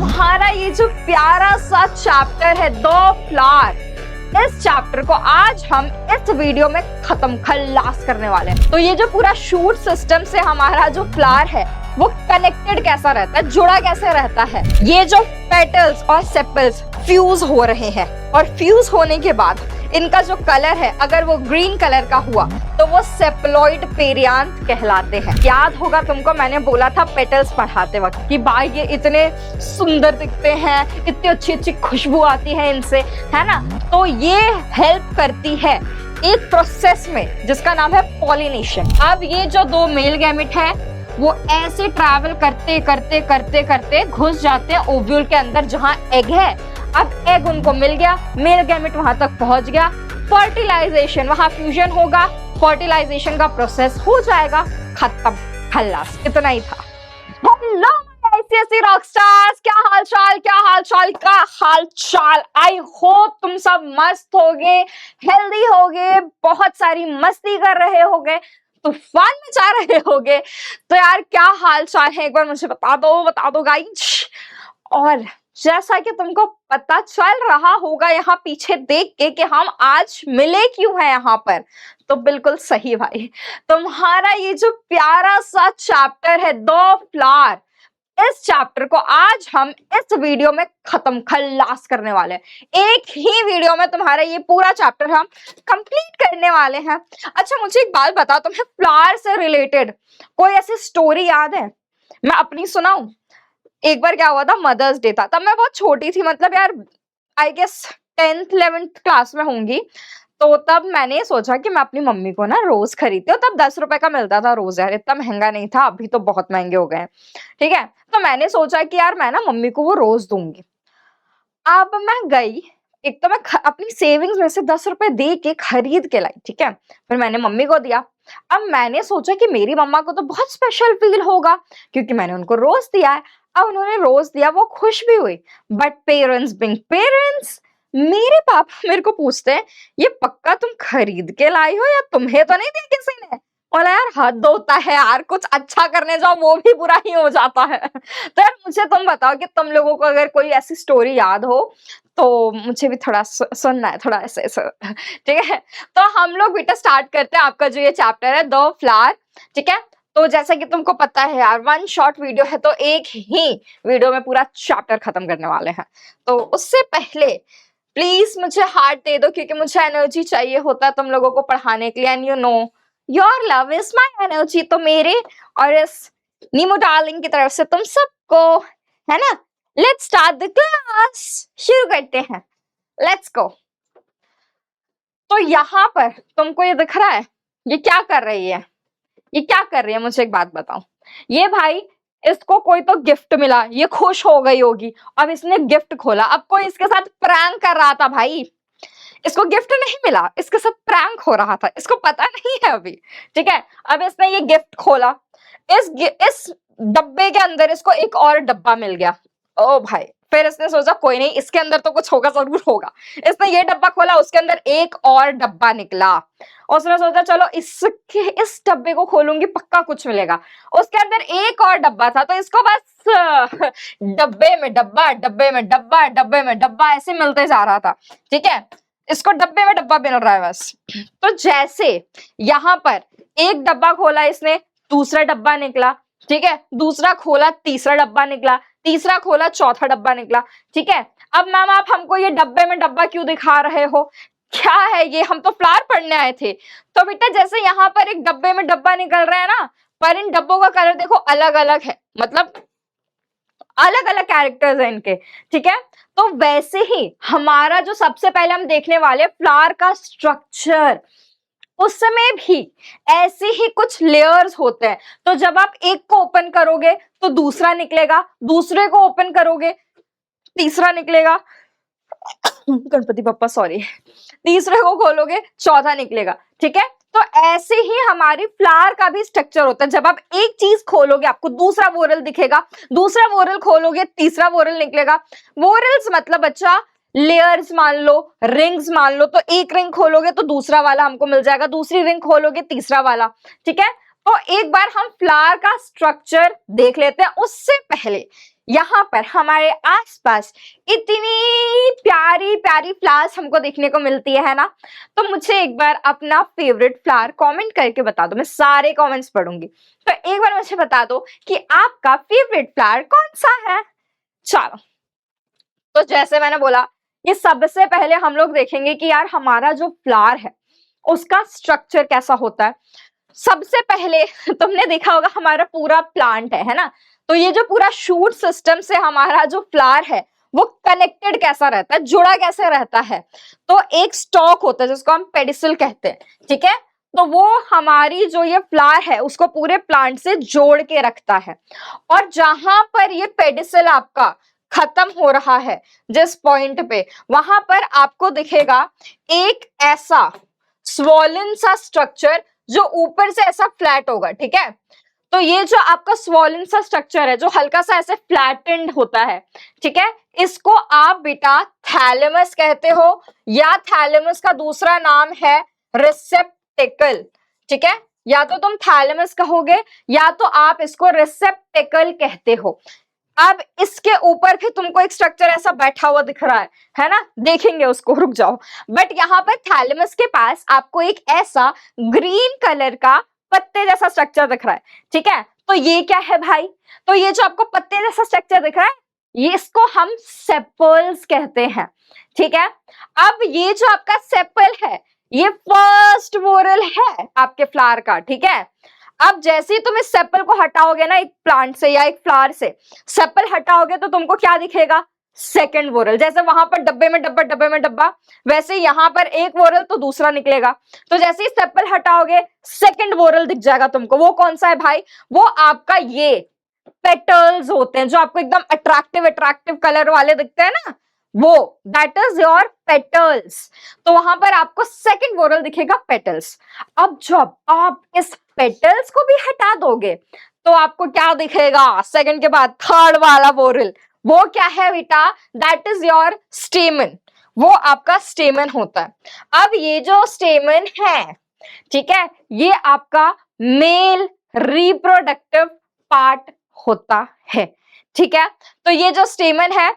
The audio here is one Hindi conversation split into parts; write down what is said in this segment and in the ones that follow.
तुम्हारा ये जो प्यारा सा चैप्टर है दो फ्लावर, इस चैप्टर को आज हम इस वीडियो में खत्म खल्लास करने वाले हैं। तो ये जो पूरा शूट सिस्टम से हमारा जो फ्लावर है वो कनेक्टेड कैसा रहता है, जुड़ा कैसे रहता है। ये जो पेटल्स और सेपल्स फ्यूज हो रहे हैं और फ्यूज होने के बाद इनका जो कलर है अगर वो ग्रीन कलर का हुआ तो वो सेप्लॉइड पेरियांथ कहलाते हैं। याद होगा तुमको, मैंने बोला था पेटल्स पढ़ाते वक्त कि भाई ये इतने सुंदर दिखते हैं, इतनी अच्छी अच्छी खुशबू आती है इनसे, है ना। तो ये हेल्प करती है एक प्रोसेस में जिसका नाम है पॉलिनेशन। अब ये जो दो मेल गैमेट है वो ऐसे ट्रैवल करते करते करते करते घुस जाते हैं ओव्यूल के अंदर जहां एग है। अब एग उनको मिल गया, मेल गैमेट वहां तक पहुंच गया, फर्टिलाइजेशन, वहां फ्यूजन होगा, फर्टिलाइजेशन का प्रोसेस हो जाएगा, खत्म खल्लास। इतना ही था। हेलो ऐसी रॉकस्टार्स, क्या हाल चाल, क्या हाल चाल, क्या हाल चाल। आई होप तुम सब मस्त होगे, हेल्दी होगे, बहुत सारी मस्ती कर रहे होगे, तूफान मचा रहे होगे। तो यार क्या हाल चाल है, एक बार मुझे बता दो गाइस। और जैसा कि तुमको पता चल रहा होगा यहाँ पीछे देख के कि हम आज मिले क्यों हैं यहाँ पर, तो बिल्कुल सही भाई, तुम्हारा ये जो प्यारा सा चैप्टर है दो फ्लावर, इस चैप्टर को आज हम इस वीडियो में खत्म खल्लास करने वाले हैं। एक ही वीडियो में तुम्हारा ये पूरा चैप्टर हम कंप्लीट करने वाले हैं। अच्छा मुझे एक बात बताओ, तुम्हें फ्लावर से रिलेटेड कोई ऐसी स्टोरी याद है? मैं अपनी सुनाऊं। एक बार क्या हुआ था, मदर्स डे था, तब मैं बहुत छोटी थी, मतलब यार I guess 10th 11th class में होंगी। तो तब मैंने सोचा कि मैं अपनी मम्मी को ना रोज खरीदती हूँ। तब 10 रुपए का मिलता था रोज, यार इतना महंगा नहीं था, अभी तो बहुत महंगे हो गए हैं, ठीक है। तो मैंने सोचा कि यार मैं ना मम्मी को वो रोज दूंगी। अब मैं गई, एक तो मैं अपनी सेविंग्स में से 10 रुपए दे के खरीद के लाई, ठीक है, फिर मैंने मम्मी को दिया। अब मैंने सोचा कि मेरी मम्मा को तो बहुत स्पेशल फील होगा क्योंकि मैंने उनको रोज दिया है। अब उन्होंने रोज दिया, वो खुश भी हुई, बट पेरेंट्स बिंग पेरेंट्स, मेरे पापा मेरे को पूछते हैं ये पक्का तुम खरीद के लाई हो या तुम्हें तो नहीं दिया किसी ने? बोला यार हद होता है यार, कुछ अच्छा करने जाओ वो भी बुरा ही हो जाता है। तो यार मुझे तुम बताओ कि तुम लोगों को अगर कोई ऐसी स्टोरी याद हो तो मुझे भी थोड़ा सुनना है, थोड़ा ऐसे ऐसे, ठीक है। तो हम लोग बेटा स्टार्ट करते हैं आपका जो ये चैप्टर है दो फ्लावर, ठीक है। तो जैसा कि तुमको पता है यार, वन शॉर्ट वीडियो है तो एक ही वीडियो में पूरा चैप्टर खत्म करने वाले हैं। तो उससे पहले प्लीज मुझे हार्ट दे दो क्योंकि मुझे एनर्जी चाहिए होता है तुम लोगों को पढ़ाने के लिए, and you know your love is my energy. तो मेरे और इस नीमो डार्लिंग की तरफ से तुम सबको, है ना, लेट्स स्टार्ट द क्लास, शुरू करते हैं, लेट्स गो। तो यहाँ पर तुमको ये दिख रहा है, ये क्या कर रही है, ये क्या कर रही है, मुझे एक बात बताओ। ये भाई इसको कोई तो गिफ्ट मिला, ये खुश हो गई होगी, अब इसने गिफ्ट खोला, अब कोई इसके साथ प्रैंक कर रहा था भाई, इसको गिफ्ट नहीं मिला, इसके साथ प्रैंक हो रहा था, इसको पता नहीं है अभी, ठीक है। अब इसने ये गिफ्ट खोला, इस डब्बे के अंदर इसको एक और डब्बा मिल गया। ओ भाई, फिर इसने सोचा कोई नहीं, इसके अंदर तो कुछ होगा, जरूर होगा। इसने ये डब्बा खोला, उसके अंदर एक और डब्बा निकला, उसने सोचा चलो इस डब्बे को खोलूंगी, पक्का कुछ मिलेगा। उसके अंदर एक और डब्बा था, तो इसको बस डब्बे में डब्बा, डब्बे में डब्बा, डब्बे में डब्बा ऐसे मिलते जा रहा था, ठीक है। इसको डब्बे में डब्बा मिल रहा है बस। तो जैसे यहाँ पर एक डब्बा खोला इसने, दूसरा डब्बा निकला, ठीक है, दूसरा खोला, तीसरा डब्बा निकला, तीसरा खोला, चौथा डब्बा निकला, ठीक है। अब मैम आप हमको ये डब्बे में डब्बा क्यों दिखा रहे हो, क्या है ये, हम तो फ्लावर पढ़ने आए थे। तो बेटा जैसे यहाँ पर एक डब्बे में डब्बा निकल रहा है ना, पर इन डब्बों का कलर देखो अलग अलग है, मतलब अलग अलग कैरेक्टर्स हैं इनके, ठीक है। तो वैसे ही हमारा जो सबसे पहले हम देखने वाले फ्लावर का स्ट्रक्चर, उस समय भी ऐसे ही कुछ लेयर्स होते हैं। तो जब आप एक को ओपन करोगे तो दूसरा निकलेगा, दूसरे को ओपन करोगे तीसरा निकलेगा, गणपति बप्पा सॉरी, तीसरे को खोलोगे चौथा निकलेगा, ठीक है। तो ऐसे ही हमारी फ्लावर का भी स्ट्रक्चर होता है। जब आप एक चीज खोलोगे आपको दूसरा वोरल दिखेगा, दूसरा वोरल खोलोगे तीसरा वोरल निकलेगा। वोरल्स मतलब बच्चा लेयर्स मान लो, रिंग्स मान लो, तो एक रिंग खोलोगे तो दूसरा वाला हमको मिल जाएगा, दूसरी रिंग खोलोगे तीसरा वाला, ठीक है। तो एक बार हम फ्लावर का स्ट्रक्चर देख लेते हैं। उससे पहले यहाँ पर हमारे आसपास इतनी प्यारी प्यारी फ्लावर्स हमको देखने को मिलती है ना। तो मुझे एक बार अपना फेवरेट फ्लावर कमेंट करके बता दो, मैं सारे कमेंट्स पढ़ूंगी। तो एक बार मुझे बता दो कि आपका फेवरेट फ्लावर कौन सा है। चलो, तो जैसे मैंने बोला, ये सबसे पहले हम लोग देखेंगे कि यार हमारा जो फ्लावर है उसका स्ट्रक्चर कैसा होता है। सबसे पहले तुमने देखा होगा हमारा पूरा प्लांट है ना, तो ये जो पूरा शूट सिस्टम से हमारा जो फ्लावर है वो कनेक्टेड कैसा रहता है, जुड़ा कैसे रहता है। तो एक स्टॉक होता है जिसको हम पेडिसल कहते हैं, ठीक है। तो वो हमारी जो ये फ्लावर है उसको पूरे प्लांट से जोड़ के रखता है। और जहां पर ये पेडिसल आपका खत्म हो रहा है, जिस पॉइंट पे, वहां पर आपको दिखेगा एक ऐसा स्वॉलन सा स्ट्रक्चर जो ऊपर से ऐसा फ्लैट होगा, ठीक है। तो ये जो आपका स्वॉलन सा स्ट्रक्चर है जो हल्का सा ऐसे फ्लैटेंड होता है, ठीक है, इसको आप बेटा थैलेमस कहते हो, या थैलेमस का दूसरा नाम है रिसेप्टेकल, ठीक है। या तो तुम थैलेमस कहोगे या तो आप इसको रिसेप्टेकल कहते हो। अब इसके ऊपर भी तुमको एक स्ट्रक्चर ऐसा बैठा हुआ दिख रहा है ना, देखेंगे उसको, रुक जाओ। बट यहाँ पर थैलेमस के पास आपको एक ऐसा ग्रीन कलर का पत्ते जैसा स्ट्रक्चर दिख रहा है, ठीक है। तो ये क्या है भाई, तो ये जो आपको पत्ते जैसा स्ट्रक्चर दिख रहा है ये इसको हम सेपल्स कहते हैं, ठीक है। अब ये जो आपका सेपल है ये फर्स्ट वोरल है आपके फ्लावर का, ठीक है। अब जैसे ही तुम इस सेपल को हटाओगे ना एक प्लांट से या एक फ्लावर से, सेपल हटाओगे तो तुमको क्या दिखेगा, सेकंड वोरल। जैसे वहां पर डब्बे में डब्बा, डब्बे में डब्बा, वैसे यहाँ पर एक वोरल तो दूसरा निकलेगा। तो जैसे ही सेपल हटाओगे सेकंड वोरल दिख जाएगा तुमको। वो कौन सा है भाई, वो आपका ये पेटल्स होते हैं जो आपको एकदम अट्रैक्टिव अट्रैक्टिव कलर वाले दिखते हैं ना, वो दैट इज योर पेटल्स। तो वहां पर आपको सेकंड वोरल दिखेगा, पेटल्स। अब जब आप इस पेटल्स को भी हटा दोगे तो आपको क्या दिखेगा सेकंड के बाद, थर्ड वाला वोरल। वो क्या है बेटा, दैट इज योर स्टेमन। वो आपका स्टेमन होता है। अब ये जो स्टेमन है, ठीक है, ये आपका मेल रिप्रोडक्टिव पार्ट होता है, ठीक है। तो ये जो स्टेमन है,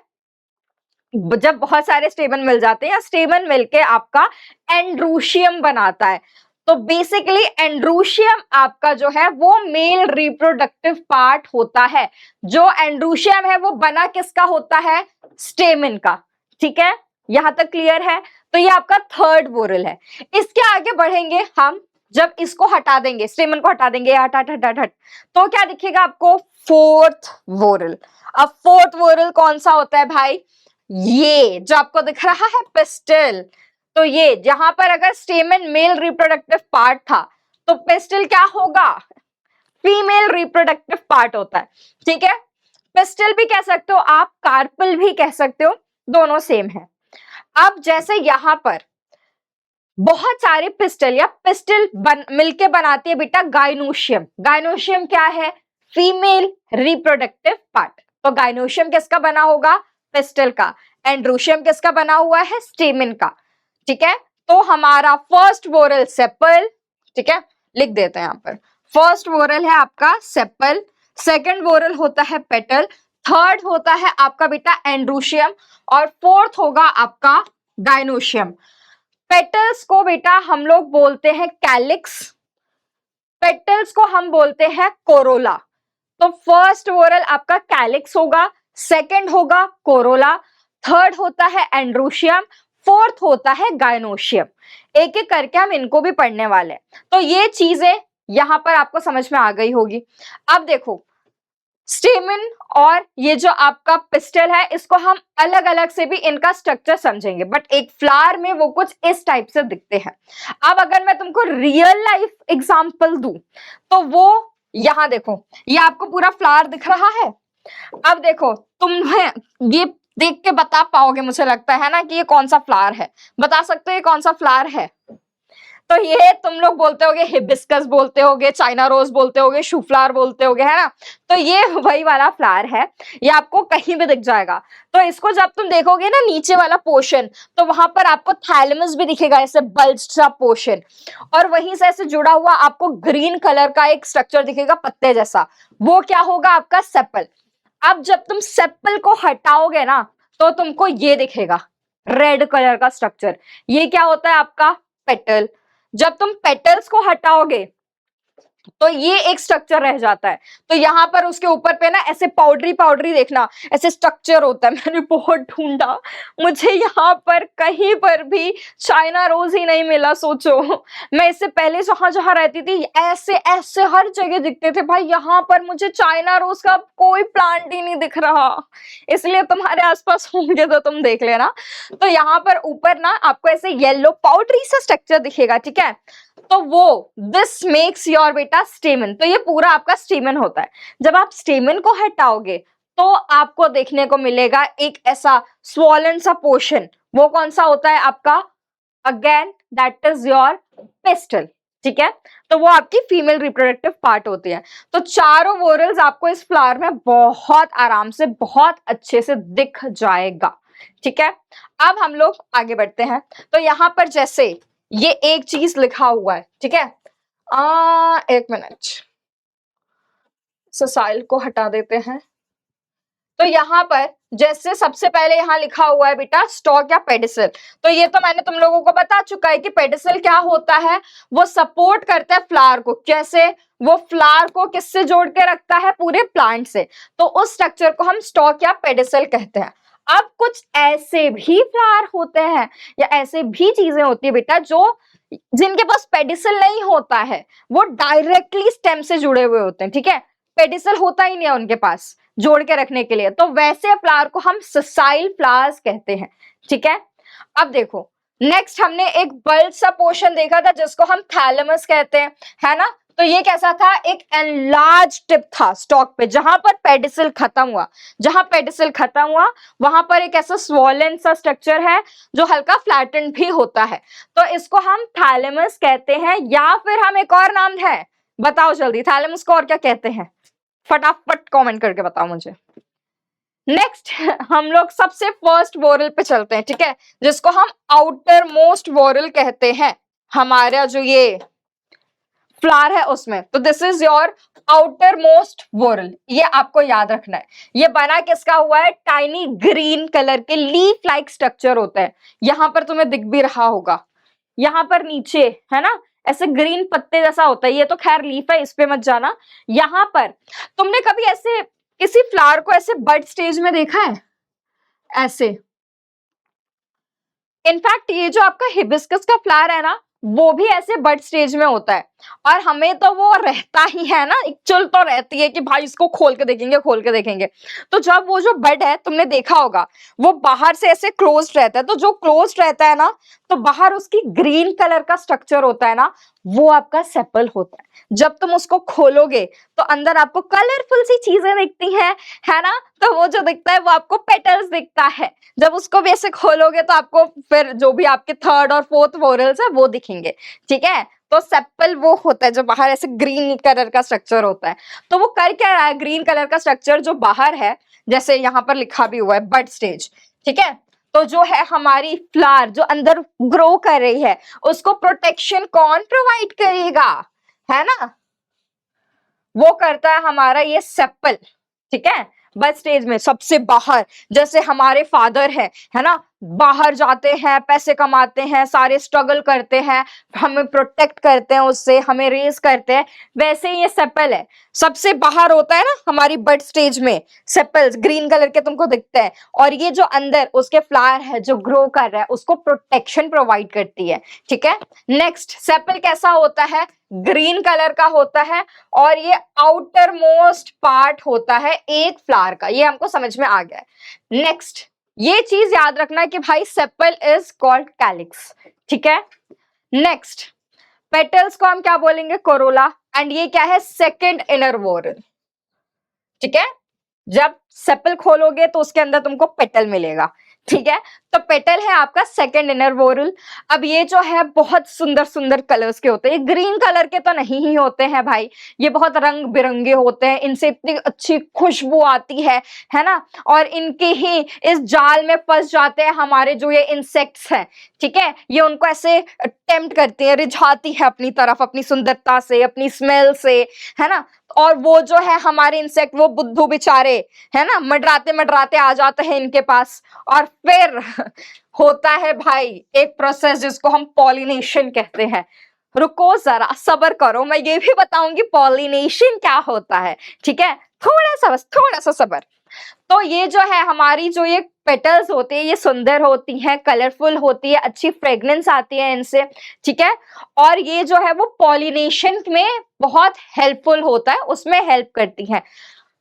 जब बहुत सारे स्टेमन मिल जाते हैं, स्टेमन मिलके आपका एंड्रोशियम बनाता है। तो बेसिकली एंड्रोशियम आपका जो है वो मेल रिप्रोडक्टिव पार्ट होता है। जो एंड्रोशियम है वो बना किसका होता है, स्टेमन का, ठीक है। यहां तक क्लियर है। तो ये आपका थर्ड वोरल है। इसके आगे बढ़ेंगे हम, जब इसको हटा देंगे, स्टेमन को हटा देंगे, हट हट हट हट हट, तो क्या दिखेगा आपको, फोर्थ वोरल। अब फोर्थ वोरल कौन सा होता है भाई, ये जो आपको दिख रहा है पिस्टल। तो ये जहां पर अगर स्टेमन मेल रिप्रोडक्टिव पार्ट था तो पिस्टल क्या होगा, फीमेल रिप्रोडक्टिव पार्ट होता है, ठीक है। पिस्टल भी कह सकते हो आप, कार्पल भी कह सकते हो, दोनों सेम है। अब जैसे यहां पर बहुत सारे पिस्टल या पिस्टल मिलके बनाती है बेटा गाइनोशियम। गाइनोशियम क्या है, फीमेल रिप्रोडक्टिव पार्ट। तो गाइनोशियम किसका बना होगा, पिस्टल का। एंड्रोशियम किसका बना हुआ है, स्टेमन का, ठीक है। तो हमारा फर्स्ट वोरल सेपल, ठीक है, लिख देते हैं यहां पर। फर्स्ट वोरल है आपका सेपल, सेकंड वोरल होता है पेटल, थर्ड होता है आपका बेटा एंड्रोशियम, और फोर्थ होगा आपका गाइनोशियम। पेटल्स को बेटा हम लोग बोलते हैं कैलिक्स, पेटल्स को हम बोलते हैं कोरोला। तो फर्स्ट वोरल आपका कैलिक्स होगा, सेकंड होगा कोरोला, थर्ड होता है एंड्रोशियम, फोर्थ होता है गाइनोशियम। एक एक करके हम इनको भी पढ़ने वाले हैं। तो ये चीजें यहां पर आपको समझ में आ गई होगी। अब देखो, स्टेमन और ये जो आपका पिस्टल है, इसको हम अलग अलग से भी इनका स्ट्रक्चर समझेंगे, बट एक फ्लावर में वो कुछ इस टाइप से दिखते हैं। अब अगर मैं तुमको रियल लाइफ एग्जांपल दूं तो वो यहां देखो, ये आपको पूरा फ्लावर दिख रहा है। अब देखो, तुम्हें ये देख के बता पाओगे, मुझे लगता है ना, कि ये कौन सा फ्लावर है। बता सकते हो ये कौन सा फ्लावर है। तो ये तुम लोग बोलते होगे हिबिस्कस बोलते होगे, चाइना रोज बोलते होगे, शू फ्लावर बोलते होगे, है ना। तो ये वही वाला फ्लावर है, ये आपको कहीं भी दिख जाएगा। तो इसको जब तुम देखोगे ना नीचे वाला पोर्शन, तो वहां पर आपको थैलेमस भी दिखेगा, ऐसे बल्ज सा पोर्शन, और वहीं से ऐसे जुड़ा हुआ आपको ग्रीन कलर का एक स्ट्रक्चर दिखेगा पत्ते जैसा, वो क्या होगा आपका सेपल। अब जब तुम सेपल को हटाओगे ना तो तुमको ये दिखेगा रेड कलर का स्ट्रक्चर। ये क्या होता है आपका पेटल। जब तुम पेटल्स को हटाओगे तो ये एक स्ट्रक्चर रह जाता है। तो यहाँ पर उसके ऊपर पे ना ऐसे पाउडरी पाउडरी देखना ऐसे स्ट्रक्चर होता है। मैंने बहुत ढूंढा, मुझे यहाँ पर कहीं पर भी चाइना रोज ही नहीं मिला। सोचो मैं इससे पहले जहां जहां रहती थी ऐसे ऐसे हर जगह दिखते थे भाई, यहाँ पर मुझे चाइना रोज का कोई प्लांट ही नहीं दिख रहा। इसलिए तुम्हारे आसपास होंगे तो तुम देख लेना। तो यहाँ पर ऊपर ना आपको ऐसे येलो पाउडरी सा स्ट्रक्चर दिखेगा, ठीक है। तो वो दिस मेक्स योर बेटा स्टेमन। तो ये पूरा आपका स्टेमन होता है। जब आप स्टेमन को हटाओगे तो आपको देखने को मिलेगा एक ऐसा स्वॉलन सा पोर्शन। वो कौन सा होता है आपका, again that is your pastel, ठीक है। तो वो आपकी फीमेल रिप्रोडक्टिव पार्ट होती है। तो चारों वोरल्स आपको इस फ्लावर में बहुत आराम से बहुत अच्छे से दिख जाएगा, ठीक है। अब हम लोग आगे बढ़ते हैं। तो यहाँ पर जैसे ये एक चीज लिखा हुआ है, ठीक है। एक मिनट, ससाइल को हटा देते हैं। तो यहाँ पर जैसे सबसे पहले यहाँ लिखा हुआ है बेटा स्टॉक या पेडिसल। तो ये तो मैंने तुम लोगों को बता चुका है कि पेडिसल क्या होता है, वो सपोर्ट करता है फ्लावर को। कैसे, वो फ्लावर को किससे जोड़ के रखता है, पूरे प्लांट से। तो उस स्ट्रक्चर को हम स्टॉक या पेडिसल कहते हैं। अब कुछ ऐसे भी फ्लावर होते हैं या ऐसे भी चीजें होती है बेटा जो जिनके पास पेडिसल नहीं होता है, वो डायरेक्टली स्टेम से जुड़े हुए होते हैं, ठीक है। पेडिसल होता ही नहीं है उनके पास जोड़ के रखने के लिए। तो वैसे फ्लावर को हम ससाइल फ्लावर्स कहते हैं, ठीक है। अब देखो नेक्स्ट हमने एक बल्ब सा पोर्शन देखा था जिसको हम थैलेमस कहते हैं, है ना। तो ये कैसा था, एक एनलार्ज टिप था स्टॉक पे, जहां पर पेडिसल खत्म हुआ। जहां पेडिसल खत्म हुआ वहां पर एक ऐसा स्वॉलन सा स्ट्रक्चर है जो हल्का फ्लैटेंड भी होता है। तो इसको हम थैलेमस कहते हैं, या फिर हम एक और नाम है, बताओ जल्दी थैलेमस को और क्या कहते हैं, फटाफट कमेंट करके बताओ मुझे। नेक्स्ट हम लोग सबसे फर्स्ट वोरल पे चलते हैं, ठीक है, जिसको हम आउटर मोस्ट वोरल कहते हैं। हमारा जो ये फ्लावर है उसमें, तो this is your outer most whorl. ये आपको याद रखना है। ये बना किसका हुआ है, टाइनी ग्रीन कलर के लीफ लाइक स्ट्रक्चर होता है। यहाँ पर तुम्हें दिख भी रहा होगा, यहाँ पर नीचे है ना ऐसे ग्रीन पत्ते जैसा होता है। ये तो खैर लीफ है, इस पे मत जाना। यहाँ पर तुमने कभी ऐसे किसी फ्लावर को ऐसे बड स्टेज में देखा है ऐसे। इनफैक्ट ये जो आपका हिबिस्कस का फ्लावर है ना, वो भी ऐसे बड स्टेज में होता है। और हमें तो वो रहता ही है ना, एक चुल तो रहती है कि भाई इसको खोल के देखेंगे खोल के देखेंगे। तो जब वो जो बड है तुमने देखा होगा वो बाहर से ऐसे क्लोज्ड रहता है। तो जो क्लोज्ड रहता है ना, तो बाहर उसकी ग्रीन कलर का स्ट्रक्चर होता है ना, वो आपका सेपल होता है। जब तुम उसको खोलोगे तो अंदर आपको कलरफुल सी चीजें दिखती हैं, है ना। तो वो जो दिखता है वो आपको पेटल्स दिखता है। जब उसको भी ऐसे खोलोगे तो आपको फिर जो भी आपके थर्ड और फोर्थ वोरल्स है वो दिखेंगे, ठीक है। तो सेपल वो होता है जो बाहर ऐसे ग्रीन कलर का स्ट्रक्चर होता है। तो वो कर क्या रहा है, ग्रीन कलर का स्ट्रक्चर जो बाहर है, जैसे यहाँ पर लिखा भी हुआ है बड स्टेज, ठीक है। तो जो है हमारी फ्लावर जो अंदर ग्रो कर रही है, उसको प्रोटेक्शन कौन प्रोवाइड करेगा, है ना, वो करता है हमारा ये सेपल, ठीक है। बड स्टेज में सबसे बाहर, जैसे हमारे फादर है ना, बाहर जाते हैं, पैसे कमाते हैं, सारे स्ट्रगल करते हैं, हमें प्रोटेक्ट करते हैं, उससे हमें रेस करते हैं, वैसे ही ये सेपल है। सबसे बाहर होता है ना हमारी बड स्टेज में, सेपल्स ग्रीन कलर के तुमको दिखते हैं। और ये जो अंदर उसके फ्लावर है जो ग्रो कर रहा है, उसको प्रोटेक्शन प्रोवाइड करती है, ठीक है। नेक्स्ट सेपल कैसा होता है, ग्रीन कलर का होता है। और ये आउटर मोस्ट पार्ट होता है एक फ्लावर का। ये हमको समझ में आ गया है। नेक्स्ट ये चीज याद रखना कि भाई सेपल इज कॉल्ड कैलिक्स, ठीक है। नेक्स्ट पेटल्स को हम क्या बोलेंगे, कोरोला। एंड ये क्या है, सेकंड इनर वोरल, ठीक है। जब सेपल खोलोगे तो उसके अंदर तुमको पेटल मिलेगा, ठीक है। तो पेटल है आपका सेकंड इनर वोरल। अब ये जो है बहुत सुंदर सुंदर कलर्स के होते हैं। ये ग्रीन कलर के तो नहीं ही होते हैं भाई, ये बहुत रंग बिरंगे होते हैं। इनसे इतनी अच्छी खुशबू आती है ना। और इनके ही इस जाल में फंस जाते हैं हमारे जो ये इंसेक्ट्स हैं, ठीक है। ये उनको ऐसे टेम्प्ट करती है, रिझाती है अपनी तरफ, अपनी सुंदरता से, अपनी स्मेल से, है ना। और वो जो है हमारे इंसेक्ट, वो बुद्धू बेचारे है ना, मंडराते मंडराते आ जाते हैं इनके पास, और फिर होता है भाई एक प्रोसेस जिसको हम पॉलिनेशन कहते हैं। रुको जरा, सब्र करो, मैं ये भी बताऊंगी पॉलिनेशन क्या होता है, ठीक है, थोड़ा सा, बस थोड़ा सा सब्र। तो ये जो है हमारी जो ये पेटल्स होती है, ये सुंदर होती हैं, कलरफुल होती है, अच्छी फ्रेग्रेंस आती है इनसे, ठीक है, और ये जो है वो पॉलिनेशन में बहुत हेल्पफुल होता है, उसमें हेल्प करती है।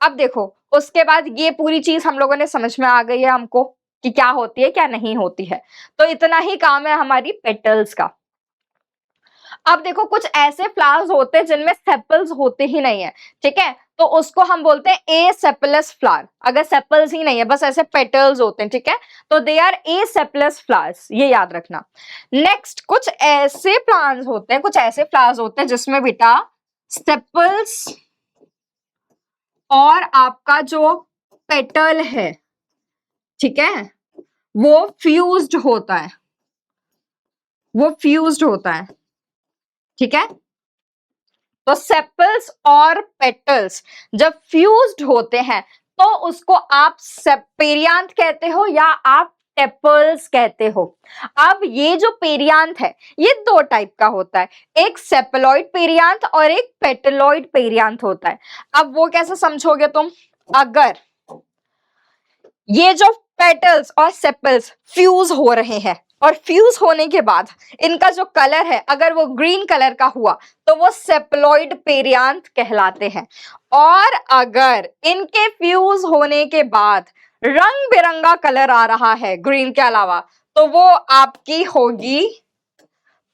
अब देखो, उसके बाद ये पूरी चीज हम लोगों ने समझ में आ गई है हमको कि क्या होती है क्या नहीं होती है। तो इतना ही काम है हमारी पेटल्स का। अब देखो, कुछ ऐसे फ्लावर्स होते हैं जिनमें सेपल्स होते ही नहीं है, ठीक है, तो उसको हम बोलते हैं एसेपलस फ्लावर। अगर सेपल्स ही नहीं है, बस ऐसे पेटल्स होते हैं, ठीक है, तो दे आर एसेपलस फ्लावर्स, ये याद रखना। नेक्स्ट, कुछ ऐसे प्लांट्स होते हैं, कुछ ऐसे फ्लावर्स होते हैं जिसमें बेटा सेपल्स और आपका जो पेटल है, ठीक है, वो फ्यूज्ड होता है, वो फ्यूज्ड होता है, ठीक है। तो सेपल्स और पेटल्स जब फ्यूज्ड होते हैं तो उसको आप पेरियांथ कहते हो या आप टेपल्स कहते हो। अब ये जो पेरियांथ है ये दो टाइप का होता है, एक सेपलॉइड पेरियांथ और एक पेटलॉइड पेरियांथ होता है। अब वो कैसे समझोगे तुम, अगर ये जो पेटल्स और सेपल्स फ्यूज हो रहे हैं और फ्यूज होने के बाद इनका जो कलर है अगर वो ग्रीन कलर का हुआ तो वो सेपलॉइड पेरियांथ कहलाते हैं, और अगर इनके फ्यूज होने के बाद रंग बिरंगा कलर आ रहा है ग्रीन के अलावा तो वो आपकी होगी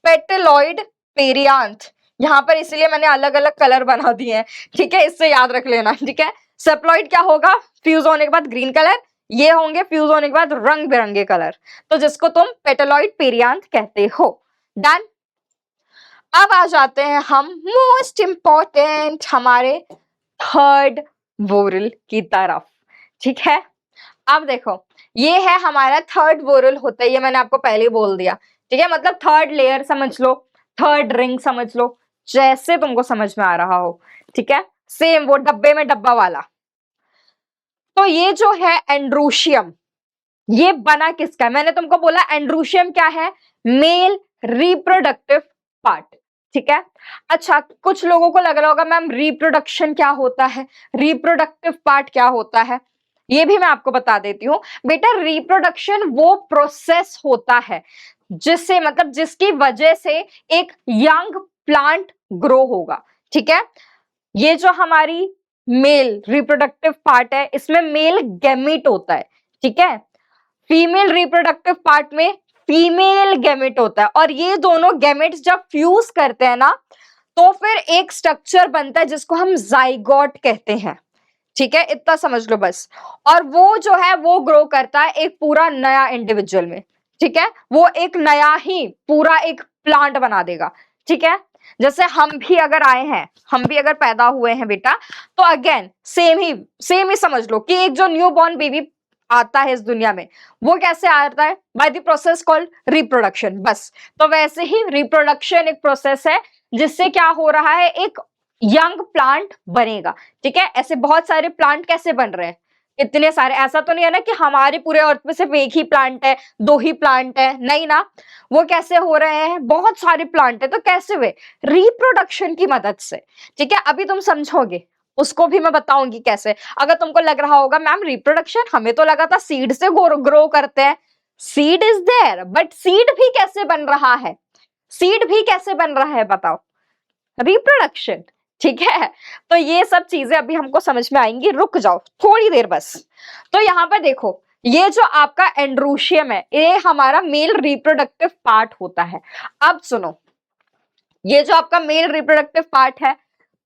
पेटलॉइड पेरियांथ। यहां पर इसलिए मैंने अलग अलग कलर बना दिए हैं, ठीक है, इससे याद रख लेना, ठीक है। सेपलॉइड क्या होगा, फ्यूज होने के बाद ग्रीन कलर, ये होंगे फ्यूज होने के बाद रंग बिरंगे कलर, तो जिसको तुम पेटलॉइड पेरियांथ कहते हो। डन। अब आ जाते हैं हम मोस्ट इंपॉर्टेंट हमारे थर्ड वोरल की तरफ, ठीक है। अब देखो, ये है हमारा थर्ड वोरल होता है, ये मैंने आपको पहले ही बोल दिया, ठीक है, मतलब थर्ड लेयर समझ लो, थर्ड रिंग समझ लो, जैसे तुमको समझ में आ रहा हो, ठीक है, सेम वो डब्बे में डब्बा वाला। तो ये जो है एंड्रोशियम, ये बना किसका है, मैंने तुमको बोला एंड्रोशियम क्या है, मेल रिप्रोडक्टिव पार्ट, ठीक है। अच्छा, कुछ लोगों को लग रहा होगा मैम रिप्रोडक्शन क्या होता है, रिप्रोडक्टिव पार्ट क्या होता है, ये भी मैं आपको बता देती हूँ बेटा। रिप्रोडक्शन वो प्रोसेस होता है जिससे, मतलब जिसकी वजह से एक यंग प्लांट ग्रो होगा, ठीक है। ये जो हमारी मेल रिप्रोडक्टिव पार्ट है इसमें मेल गैमेट होता है, ठीक है, फीमेल रिप्रोडक्टिव पार्ट में फीमेल गैमेट होता है, और ये दोनों गैमेट्स जब फ्यूज करते हैं ना तो फिर एक स्ट्रक्चर बनता है जिसको हम जाइगोट कहते हैं, ठीक है, इतना समझ लो बस। और वो जो है वो ग्रो करता है एक पूरा नया इंडिविजुअल में, ठीक है, वो एक नया ही पूरा एक प्लांट बना देगा, ठीक है। जैसे हम भी अगर आए हैं, हम भी अगर पैदा हुए हैं बेटा, तो अगेन सेम ही समझ लो कि एक जो न्यू बॉर्न बेबी आता है इस दुनिया में वो कैसे आता है, by the process called reproduction, बस। तो वैसे ही रिप्रोडक्शन एक प्रोसेस है जिससे क्या हो रहा है, एक यंग प्लांट बनेगा, ठीक है। ऐसे बहुत सारे प्लांट कैसे बन रहे हैं, इतने सारे, ऐसा तो नहीं है ना कि हमारे पूरे अर्थ में सिर्फ एक ही प्लांट है, दो ही प्लांट है, नहीं ना, वो कैसे हो रहे हैं, बहुत सारे प्लांट है, तो कैसे हुए, रिप्रोडक्शन की मदद से, ठीक है। अभी तुम समझोगे, उसको भी मैं बताऊंगी कैसे। अगर तुमको लग रहा होगा मैम रिप्रोडक्शन, हमें तो लगा था सीड से ग्रो करते हैं, seed is there, but seed भी कैसे बन रहा है, सीड भी कैसे बन रहा है बताओ, रिप्रोडक्शन, ठीक है। तो ये सब चीजें अभी हमको समझ में आएंगी, रुक जाओ थोड़ी देर बस। तो यहाँ पर देखो, ये जो आपका एंड्रोशियम है ये हमारा मेल रिप्रोडक्टिव पार्ट होता है। अब सुनो, ये जो आपका मेल रिप्रोडक्टिव पार्ट है,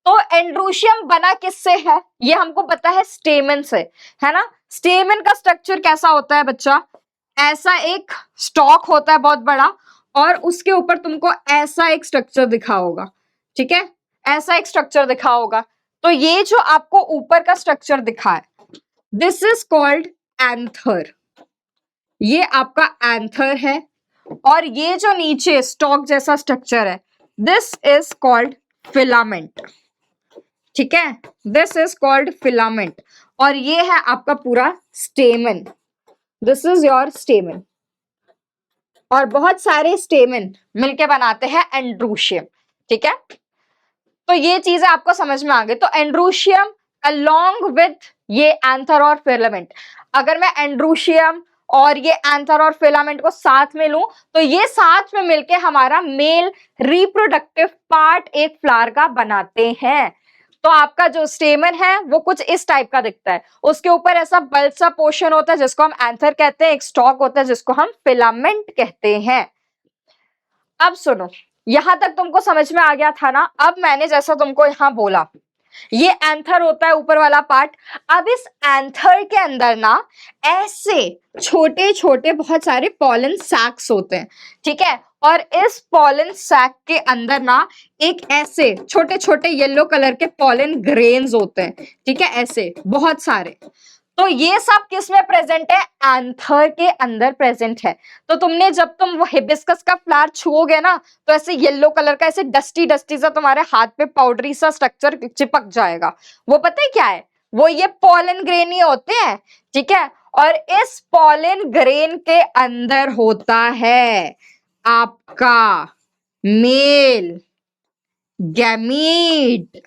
तो एंड्रोशियम बना किससे है, ये हमको पता है स्टेमन से, है ना। स्टेमन का स्ट्रक्चर कैसा होता है बच्चा, ऐसा एक स्टॉक होता है बहुत बड़ा, और उसके ऊपर तुमको ऐसा एक स्ट्रक्चर दिखा होगा, ठीक है, ऐसा एक स्ट्रक्चर दिखा होगा। तो ये जो आपको ऊपर का स्ट्रक्चर दिखा है, दिस इज कॉल्ड एंथर, ये आपका एंथर है, और ये जो नीचे स्टॉक जैसा स्ट्रक्चर है दिस इज कॉल्ड फिलामेंट, ठीक है, दिस इज कॉल्ड फिलामेंट। और ये है आपका पूरा स्टेमन, दिस इज योर स्टेमन। और बहुत सारे स्टेमन मिलके बनाते हैं एंड्रोशियम। ठीक है, तो ये चीजें आपको समझ में आ गई। तो एंड्रोशियम अलोंग विथ ये एंथर और फिलामेंट, अगर मैं एंड्रोशियम और ये एंथर और फिलामेंट को साथ में लूं तो ये साथ में मिलके हमारा मेल रिप्रोडक्टिव पार्ट एक फ्लावर का बनाते हैं। तो आपका जो स्टेमन है वो कुछ इस टाइप का दिखता है, उसके ऊपर ऐसा बल्ब सा पोर्शन होता है जिसको हम एंथर कहते हैं, एक स्टॉक होता है जिसको हम फिलामेंट कहते हैं। अब सुनो, यहां तक तुमको समझ में आ गया था ना। अब मैंने जैसा तुमको यहां बोला, ये एंथर होता है ऊपर वाला पार्ट। अब इस एंथर के अंदर ना ऐसे छोटे छोटे बहुत सारे पॉलन सैक्स होते हैं। ठीक है, और इस पॉलन सैक के अंदर ना एक ऐसे छोटे छोटे येलो कलर के पॉलन ग्रेन्स होते हैं। ठीक है, ऐसे बहुत सारे। तो ये सब किस में प्रेजेंट है? एंथर के अंदर प्रेजेंट है। तो तुमने जब तुम वो हिबिस्कस का फ्लावर छुओगे ना तो ऐसे येलो कलर का ऐसे डस्टी डस्टी सा तुम्हारे हाथ पे पाउडरी सा स्ट्रक्चर चिपक जाएगा। वो पता है क्या है? वो ये पॉलन ग्रेन ही होते हैं। ठीक है, और इस पॉलन ग्रेन के अंदर होता है आपका मेल गैमीट।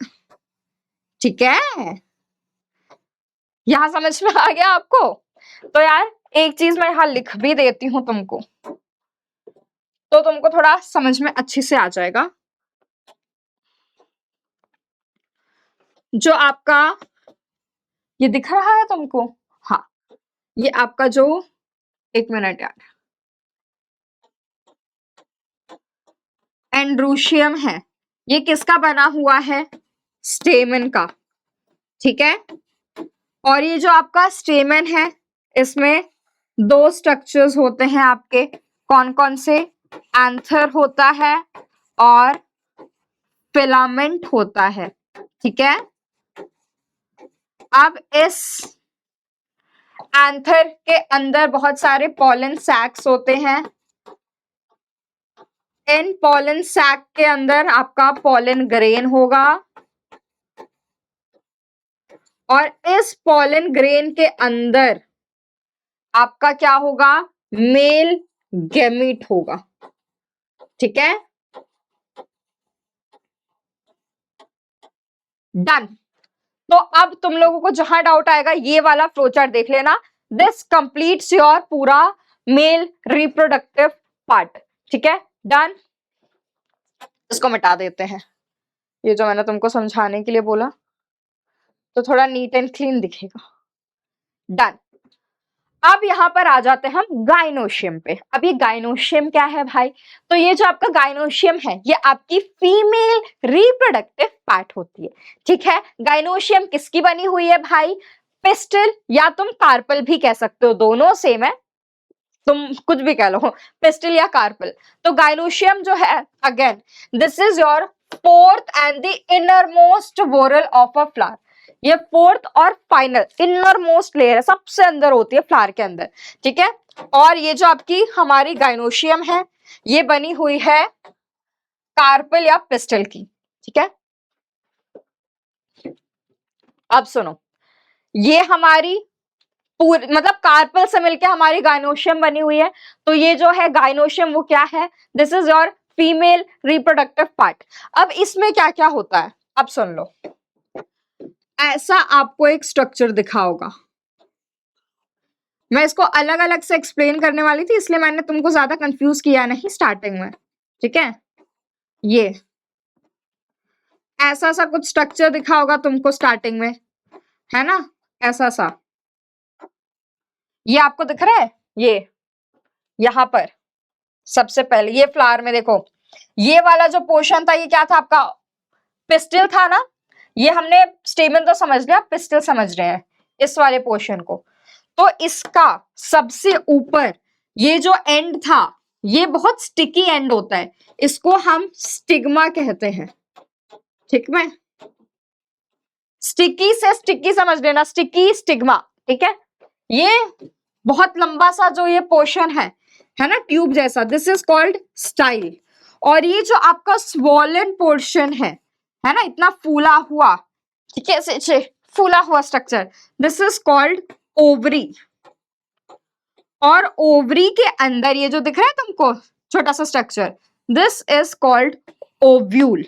ठीक है, यहां समझ में आ गया आपको? तो यार एक चीज मैं यहां लिख भी देती हूं तुमको, तो तुमको थोड़ा समझ में अच्छी से आ जाएगा। जो आपका ये दिख रहा है तुमको, हाँ, ये आपका जो, एक मिनट यार, एंड्रोशियम है, ये किसका बना हुआ है? स्टेमन का। ठीक है, और ये जो आपका स्टेमन है इसमें दो स्ट्रक्चर्स होते हैं आपके, कौन कौन से? एंथर होता है और फिलामेंट होता है। ठीक है, अब इस एंथर के अंदर बहुत सारे पॉलन सैक्स होते हैं। इन पॉलन सैक के अंदर आपका पॉलन ग्रेन होगा और इस पॉलन ग्रेन के अंदर आपका क्या होगा? मेल गैमीट होगा। ठीक है, डन। तो अब तुम लोगों को जहां डाउट आएगा ये वाला फ्लोचार्ट देख लेना। दिस कंप्लीट्स योर पूरा मेल रिप्रोडक्टिव पार्ट। ठीक है, डन। इसको मिटा देते हैं, ये जो मैंने तुमको समझाने के लिए बोला, तो थोड़ा नीट एंड क्लीन दिखेगा। डन। अब यहाँ पर आ जाते हैं हम गाइनोशियम पे। अब ये गाइनोशियम क्या है भाई? तो ये जो आपका गाइनोशियम है ये आपकी फीमेल रिप्रोडक्टिव पार्ट होती है। ठीक है, गाइनोशियम किसकी बनी हुई है भाई? पिस्टल या तुम कार्पल भी कह सकते हो, दोनों सेम है, तुम कुछ भी कह लो, पिस्टल या कार्पल। तो गाइनोशियम जो है, again this is your fourth and the inner most whorl of a flower. ये फोर्थ और फाइनल इनर मोस्ट लेयर है, सबसे अंदर होती है फ्लावर के अंदर। ठीक है, और ये जो आपकी हमारी गाइनोशियम है ये बनी हुई है कार्पल या पिस्टल की। ठीक है, अब सुनो, ये हमारी पूरी मतलब कार्पल से मिलके हमारी गाइनोशियम बनी हुई है। तो ये जो है गाइनोशियम वो क्या है? This is your female reproductive part. अब इसमें क्या क्या होता है अब सुन लो। ऐसा आपको एक स्ट्रक्चर दिखा होगा, मैं इसको अलग अलग से एक्सप्लेन करने वाली थी इसलिए मैंने तुमको ज्यादा कंफ्यूज किया नहीं स्टार्टिंग में। ठीक है, ये ऐसा सा कुछ स्ट्रक्चर दिखा होगा तुमको स्टार्टिंग में, है ना? ऐसा सा ये आपको दिख रहा है। ये यहां पर सबसे पहले ये फ्लावर में देखो, ये वाला जो पोर्शन था ये क्या था आपका? पिस्टल था ना। ये हमने स्टेमन तो समझ लिया, पिस्टल समझ रहे हैं इस वाले पोर्शन को। तो इसका सबसे ऊपर ये जो एंड था ये बहुत स्टिकी एंड होता है, इसको हम स्टिग्मा कहते हैं। ठीक है, स्टिकी से स्टिकी समझ लेना, स्टिकी स्टिग्मा। ठीक है, ये बहुत लंबा सा जो ये पोर्शन है ना, ट्यूब जैसा, दिस इज कॉल्ड स्टाइल। और ये जो आपका स्वॉलन पोर्शन है ना, इतना फूला हुआ, ठीक है, ऐसे फूला हुआ structure, this is called ovary. और ओवरी के अंदर ये जो दिख रहा है तुमको छोटा सा structure, this is called ovule.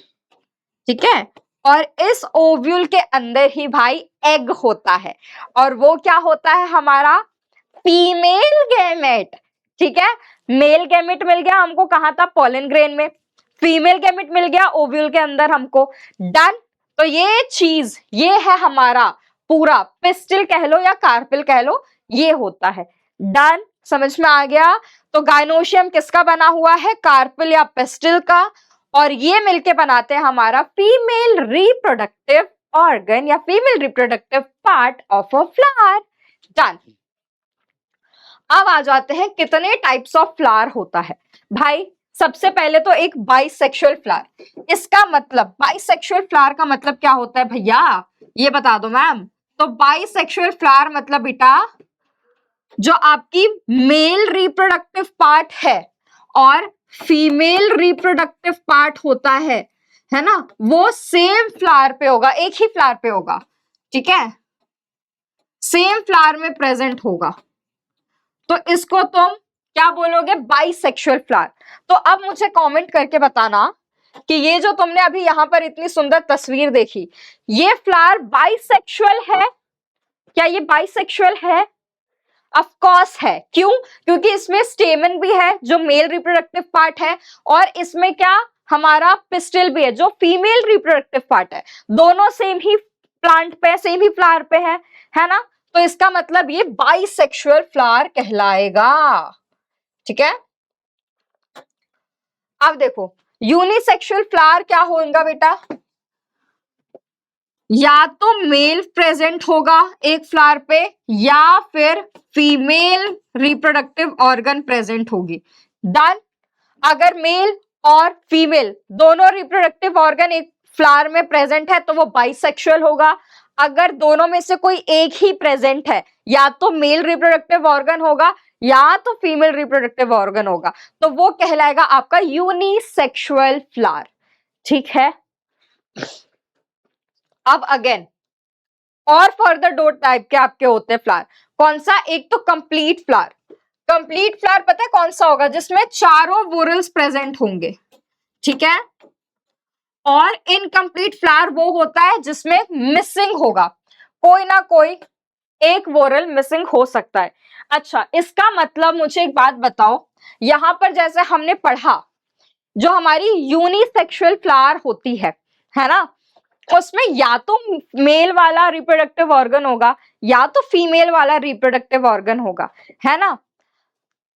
ठीक है, और इस ओव्यूल के अंदर ही भाई एग होता है, और वो क्या होता है हमारा फीमेल गैमेट। ठीक है, मेल गैमेट मिल गया हमको कहां था, पोलन ग्रेन में, फीमेल गैमेट मिल गया ओव्यूल के अंदर हमको। डन। तो ये चीज, ये है हमारा पूरा पिस्टिल कह लो या कार्पिल कह लो, ये होता है। डन, समझ में आ गया। तो गायनोशियम किसका बना हुआ है, कार्पिल या पिस्टिल का, और ये मिलके बनाते हैं हमारा फीमेल रिप्रोडक्टिव ऑर्गन या female reproductive part of a flower. Done. अब आ जाते हैं कितने टाइप्स ऑफ फ्लावर होता है। भाई सबसे पहले तो एक बाइसेक्सुअल फ्लावर। इसका मतलब, बाइसेक्सुअल फ्लावर का मतलब क्या होता है भैया, ये बता दो मैम। तो बाइसेक्सुअल फ्लावर मतलब बेटा, जो आपकी मेल रिप्रोडक्टिव पार्ट है और फीमेल रिप्रोडक्टिव पार्ट होता है ना, वो सेम फ्लावर पे होगा, एक ही फ्लावर पे होगा। ठीक है, सेम फ्लावर में प्रेजेंट होगा, तो इसको तुम क्या बोलोगे, बाइसेक्सुअल फ्लावर। तो अब मुझे कमेंट करके बताना कि ये जो तुमने अभी यहां पर इतनी सुंदर तस्वीर देखी, ये फ्लावर बाइसेक्सुअल है क्या, ये बाइसेक्सुअल है? ऑफ कोर्स है। क्यों? क्योंकि इसमें स्टेमन भी है जो मेल रिप्रोडक्टिव पार्ट है, और इसमें क्या हमारा पिस्टिल भी है जो फीमेल रिप्रोडक्टिव पार्ट है। दोनों सेम ही प्लांट पे, सेम ही फ्लावर पे है ना, तो इसका मतलब ये बाइसेक्सुअल फ्लावर कहलाएगा। ठीक है, अब देखो यूनिसेक्सुअल फ्लावर क्या होगा बेटा, या तो मेल प्रेजेंट होगा एक फ्लावर पे, या फिर फीमेल रिप्रोडक्टिव ऑर्गन प्रेजेंट होगी। डन। अगर मेल और फीमेल दोनों रिप्रोडक्टिव ऑर्गन एक फ्लावर में प्रेजेंट है तो वो बाइसेक्सुअल होगा। अगर दोनों में से कोई एक ही प्रेजेंट है, या तो मेल रिप्रोडक्टिव ऑर्गन होगा या तो फीमेल रिप्रोडक्टिव ऑर्गन होगा, तो वो कहलाएगा आपका यूनिसेक्सुअल फ्लावर। ठीक है, अब अगेन और फर्दर दो टाइप के आपके होते हैं फ्लावर। कौन सा, एक तो कंप्लीट फ्लावर। कंप्लीट फ्लावर पता है कौन सा होगा, जिसमें चारों वोरल्स प्रेजेंट होंगे। ठीक है, और इनकम्प्लीट फ्लावर वो होता है जिसमें मिसिंग होगा, कोई ना कोई एक वोरल मिसिंग हो सकता है। अच्छा, इसका मतलब मुझे एक बात बताओ, यहां पर जैसे हमने पढ़ा, जो हमारी यूनिसेक्सुअल फ्लावर होती है ना, उसमें या तो मेल वाला रिप्रोडक्टिव ऑर्गन होगा या तो फीमेल वाला रिप्रोडक्टिव ऑर्गन होगा, है ना।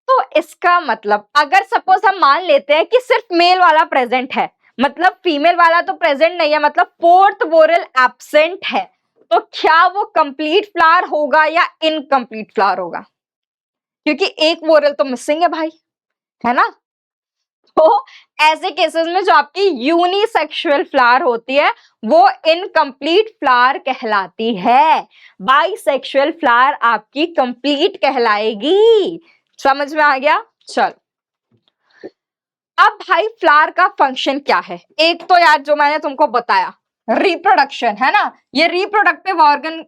तो इसका मतलब अगर सपोज हम मान लेते हैं कि सिर्फ मेल वाला प्रेजेंट है, मतलब फीमेल वाला तो प्रेजेंट नहीं है, मतलब फोर्थ वोरल एब्सेंट है, तो क्या वो कंप्लीट फ्लावर होगा या इनकम्प्लीट फ्लावर होगा, क्योंकि एक वोरल तो मिसिंग है भाई, है ना। तो ऐसे केसेस में जो आपकी यूनिसेक्सुअल फ्लावर होती है वो इनकम्प्लीट फ्लावर कहलाती है। बाइसेक्सुअल फ्लावर आपकी कंप्लीट कहलाएगी। समझ में आ गया? चल, अब भाई फ्लावर का फंक्शन क्या है? एक तो यार जो मैंने तुमको बताया रिप्रोडक्शन, है ना, ये रिप्रोडक्टिव ऑर्गन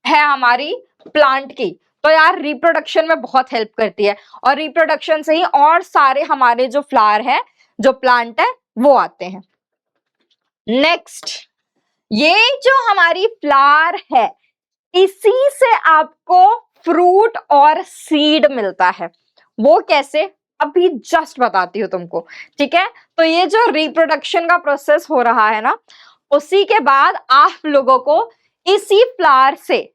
है हमारी प्लांट की, तो यार रिप्रोडक्शन में बहुत हेल्प करती है, और रिप्रोडक्शन से ही और सारे हमारे जो फ्लावर है, जो प्लांट है, वो आते हैं। नेक्स्ट, ये जो हमारी फ्लावर है, इसी से आपको फ्रूट और सीड मिलता है। वो कैसे, अभी जस्ट बताती हूँ तुमको। ठीक है, तो ये जो रिप्रोडक्शन का प्रोसेस हो रहा है ना, उसी के बाद आप लोगों को इसी फ्लावर से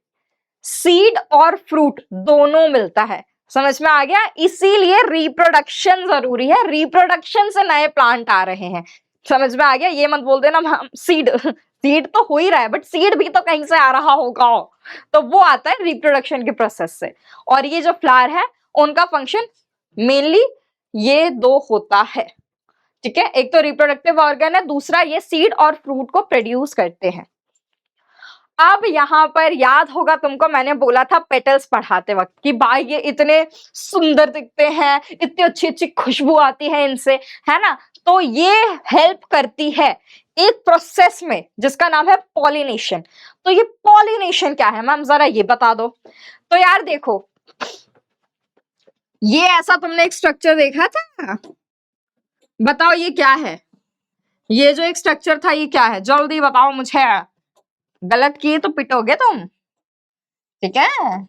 सीड और फ्रूट दोनों मिलता है। समझ में आ गया? इसीलिए रिप्रोडक्शन जरूरी है, रिप्रोडक्शन से नए प्लांट आ रहे हैं। समझ में आ गया? ये मत बोल देना हम सीड सीड तो हो ही रहा है, बट सीड भी तो कहीं से आ रहा होगा, तो वो आता है रिप्रोडक्शन के प्रोसेस से। और ये जो फ्लावर है उनका फंक्शन मेनली ये दो होता है। ठीक है, एक तो रिप्रोडक्टिव ऑर्गन है, दूसरा ये सीड और फ्रूट को प्रोड्यूस करते हैं। अब यहाँ पर याद होगा तुमको, मैंने बोला था पेटल्स पढ़ाते वक्त कि भाई ये इतने सुंदर दिखते हैं, इतनी अच्छी अच्छी खुशबू आती है इनसे, है ना। तो ये हेल्प करती है एक प्रोसेस में जिसका नाम है पॉलिनेशन। तो ये पॉलिनेशन क्या है मैम, जरा ये बता दो। तो यार देखो, ये ऐसा तुमने एक स्ट्रक्चर देखा था, बताओ ये क्या है? ये जो एक स्ट्रक्चर था ये क्या है, जल्दी बताओ मुझे, गलत किए तो पिटोगे तुम, ठीक है?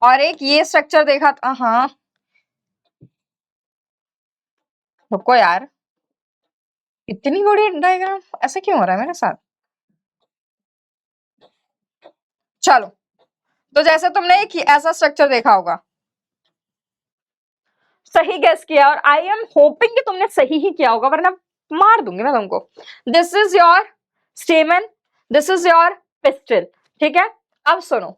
और एक ये स्ट्रक्चर देखा था, हाँ रुको यार, इतनी बड़ी डायग्राम ऐसा क्यों हो रहा है मेरे साथ? चलो, तो जैसे तुमने एक ऐसा स्ट्रक्चर देखा होगा, सही गेस किया, और आई एम होपिंग कि तुमने सही ही किया होगा, वरना मार दूंगी मैं तुमको। This is your स्टेमन, this is your pistil, ठीक है? अब सुनो,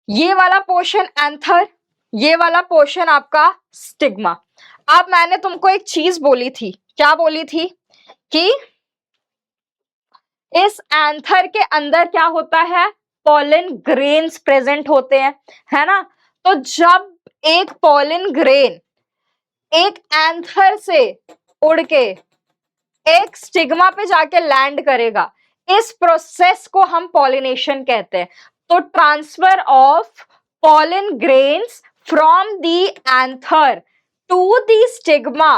ये वाला पोर्शन एंथर, ये वाला पोर्शन आपका स्टिग्मा। अब मैंने तुमको एक चीज बोली थी, क्या बोली थी? कि इस एंथर के अंदर क्या होता है, पॉलन ग्रेन्स प्रेजेंट होते हैं, है ना? तो जब एक पॉलन ग्रेन एक एंथर से उड़ के एक स्टिग्मा पे जाके लैंड करेगा, इस प्रोसेस को हम पॉलिनेशन कहते हैं। तो transfer of pollen grains from the anther to the stigma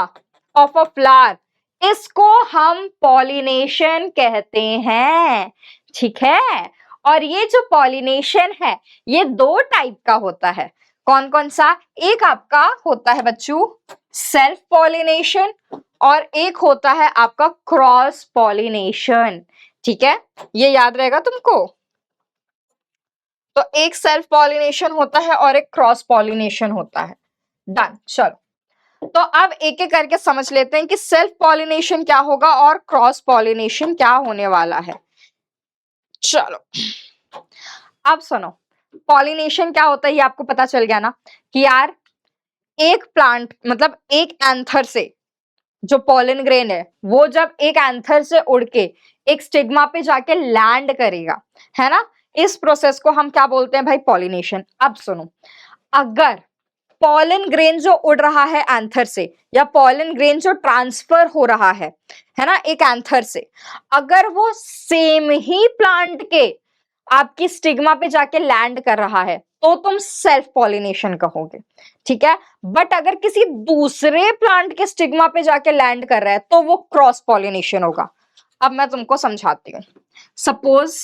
of a flower, इसको हम पॉलिनेशन कहते हैं, ठीक है? और ये जो पॉलिनेशन है ये दो टाइप का होता है। कौन कौन सा? एक आपका होता है बच्चों सेल्फ पॉलिनेशन, और एक होता है आपका क्रॉस पॉलिनेशन, ठीक है? ये याद रहेगा तुमको। तो एक सेल्फ पॉलिनेशन होता है और एक क्रॉस पॉलिनेशन होता है। डन, चलो तो अब एक एक करके समझ लेते हैं कि सेल्फ पॉलिनेशन क्या होगा और क्रॉस पॉलिनेशन क्या होने वाला है। चलो अब सुनो, पॉलिनेशन क्या होता है ये आपको पता चल गया ना, कि यार एक प्लांट मतलब एक एंथर से जो पॉलन ग्रेन है वो जब एक एंथर से उड़ के एक स्टिग्मा पे जाके लैंड करेगा, है ना, इस प्रोसेस को हम क्या बोलते हैं भाई, पॉलिनेशन। अब सुनो, अगर पॉलन ग्रेन जो उड़ रहा है एंथर से, या पॉलन ग्रेन जो ट्रांसफर हो रहा है ना, एक एंथर से, अगर वो सेम ही प्लांट के आपकी स्टिग्मा पे जाके लैंड कर रहा है तो तुम सेल्फ पॉलिनेशन कहोगे, ठीक है? बट अगर किसी दूसरे प्लांट के स्टिग्मा पे जाके लैंड कर रहा है तो वो क्रॉस पॉलिनेशन होगा। अब मैं तुमको समझाती हूँ। सपोज,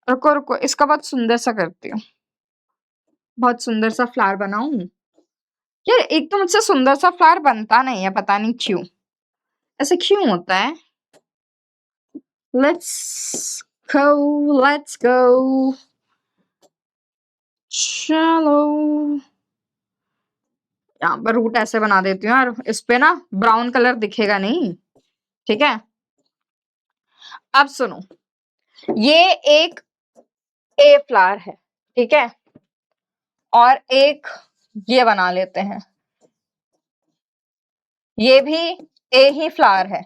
रुको रुको, इसका बहुत सुंदर सा करती हूँ, बहुत सुंदर सा फ्लावर बनाऊं यार। एक तो मुझसे सुंदर सा फ्लावर बनता नहीं है, पता नहीं क्यों, ऐसे क्यों होता है। लेट्स गो, चलो यहाँ पर रूट ऐसे बना देती हूँ यार, इस पे ना ब्राउन कलर दिखेगा नहीं, ठीक है? अब सुनो, ये एक ए फ्लावर है, ठीक है? और एक ये बना लेते हैं, ये भी ए ही फ्लावर है,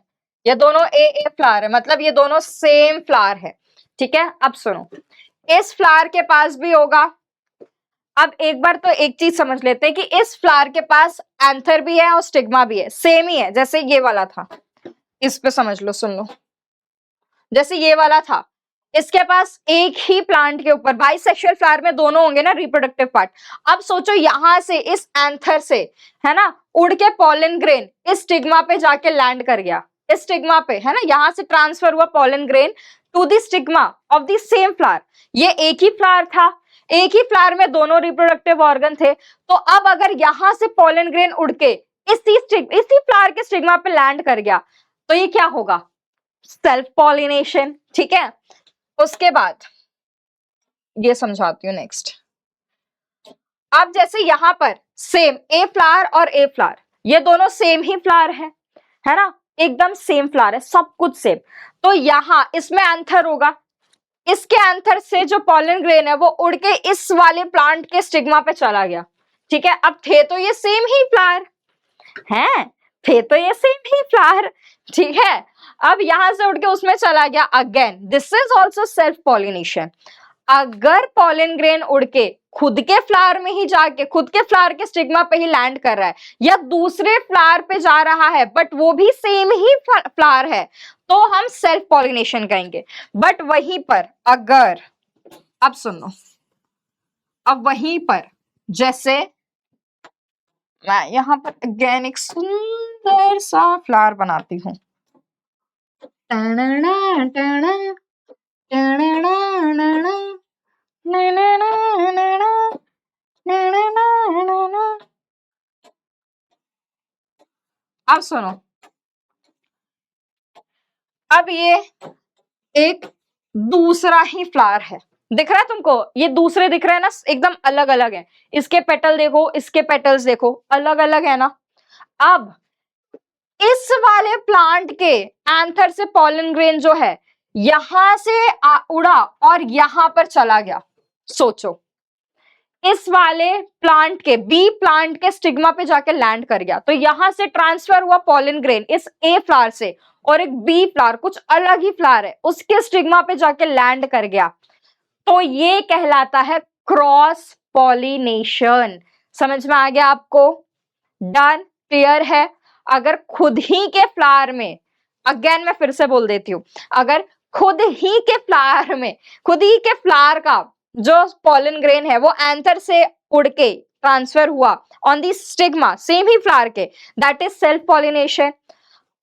ये दोनों ए फ्लावर है, मतलब ये दोनों सेम फ्लावर है, ठीक है? अब सुनो, इस फ्लावर के पास भी होगा। अब एक बार तो एक चीज समझ लेते हैं कि इस फ्लावर के पास एंथर भी है और स्टिग्मा भी है, सेम ही है, जैसे ये वाला था, इस पे समझ लो, सुन लो, जैसे ये वाला था, इसके पास एक ही प्लांट के ऊपर बाइसेक्सुअल फ्लावर में दोनों होंगे ना रिप्रोडक्टिव पार्ट। अब सोचो यहां से इस एंथर से, है ना, उड़ के पॉलन ग्रेन इस स्टिग्मा पे जाके लैंड कर गया, इस स्टिग्मा पे, है ना, यहां से ट्रांसफर हुआ pollen grain to the stigma of the same flower. ये एक ही फ्लावर था, एक ही फ्लावर में दोनों रिप्रोडक्टिव ऑर्गन थे। तो अब अगर यहां से पॉलन ग्रेन उड़ के इसी फ्लावर के स्टिग्मा पे लैंड कर गया तो ये क्या होगा, सेल्फ पॉलिनेशन, ठीक है? उसके बाद ये समझाती हूँ नेक्स्ट। अब जैसे यहां पर सेम ए फ्लावर और ए फ्लावर, ये दोनों सेम ही फ्लावर है ना, एकदम सेम फ्लावर है, सब कुछ सेम। तो यहां इसमें एंथर होगा, इसके एंथर से जो पॉलन ग्रेन है वो उड़ के इस वाले प्लांट के स्टिग्मा पे चला गया, ठीक है? अब थे तो ये सेम ही फ्लावर हैं, थे तो ये सेम ही फ्लावर, ठीक है? अब यहां से उड़ के उसमें चला गया, again this is also self pollination. अगर पॉलन ग्रेन उड़ के खुद के फ्लावर में ही जाके खुद के फ्लावर के स्टिग्मा पे ही लैंड कर रहा है या दूसरे फ्लावर पे जा रहा है बट वो भी सेम ही फ्लावर है, तो हम सेल्फ पॉलिनेशन कहेंगे। बट वहीं पर अगर, अब सुनो, अब वहीं पर जैसे मैं यहाँ पर अगेन एक सुंदर सा फ्लावर बनाती हूँ। अब सुनो, अब ये एक दूसरा ही फ्लावर है, दिख रहा है तुमको? ये दूसरे दिख रहे हैं ना, एकदम अलग अलग है। इसके पेटल देखो, इसके पेटल्स देखो, अलग अलग है ना। अब इस वाले प्लांट के एंथर से पॉलन ग्रेन जो है यहां से उड़ा और यहां पर चला गया। सोचो, इस वाले प्लांट के, बी प्लांट के स्टिग्मा पे जाके लैंड कर गया, तो यहां से ट्रांसफर हुआ पॉलन ग्रेन इस ए फ्लावर से, और एक बी फ्लावर, कुछ अलग ही फ्लावर है, उसके स्टिग्मा पे जाके लैंड कर गया, तो ये कहलाता है क्रॉस पॉलिनेशन। समझ में आ गया आपको? डन, क्लियर है? अगर खुद ही के फ्लावर में, अगेन मैं फिर से बोल देती हूँ, अगर खुद ही के फ्लावर में, खुद ही के फ्लावर का जो पॉलन ग्रेन है वो एंथर से उड़ के ट्रांसफर हुआ on the stigma same he flower के, दैट इज सेल्फ पॉलिनेशन।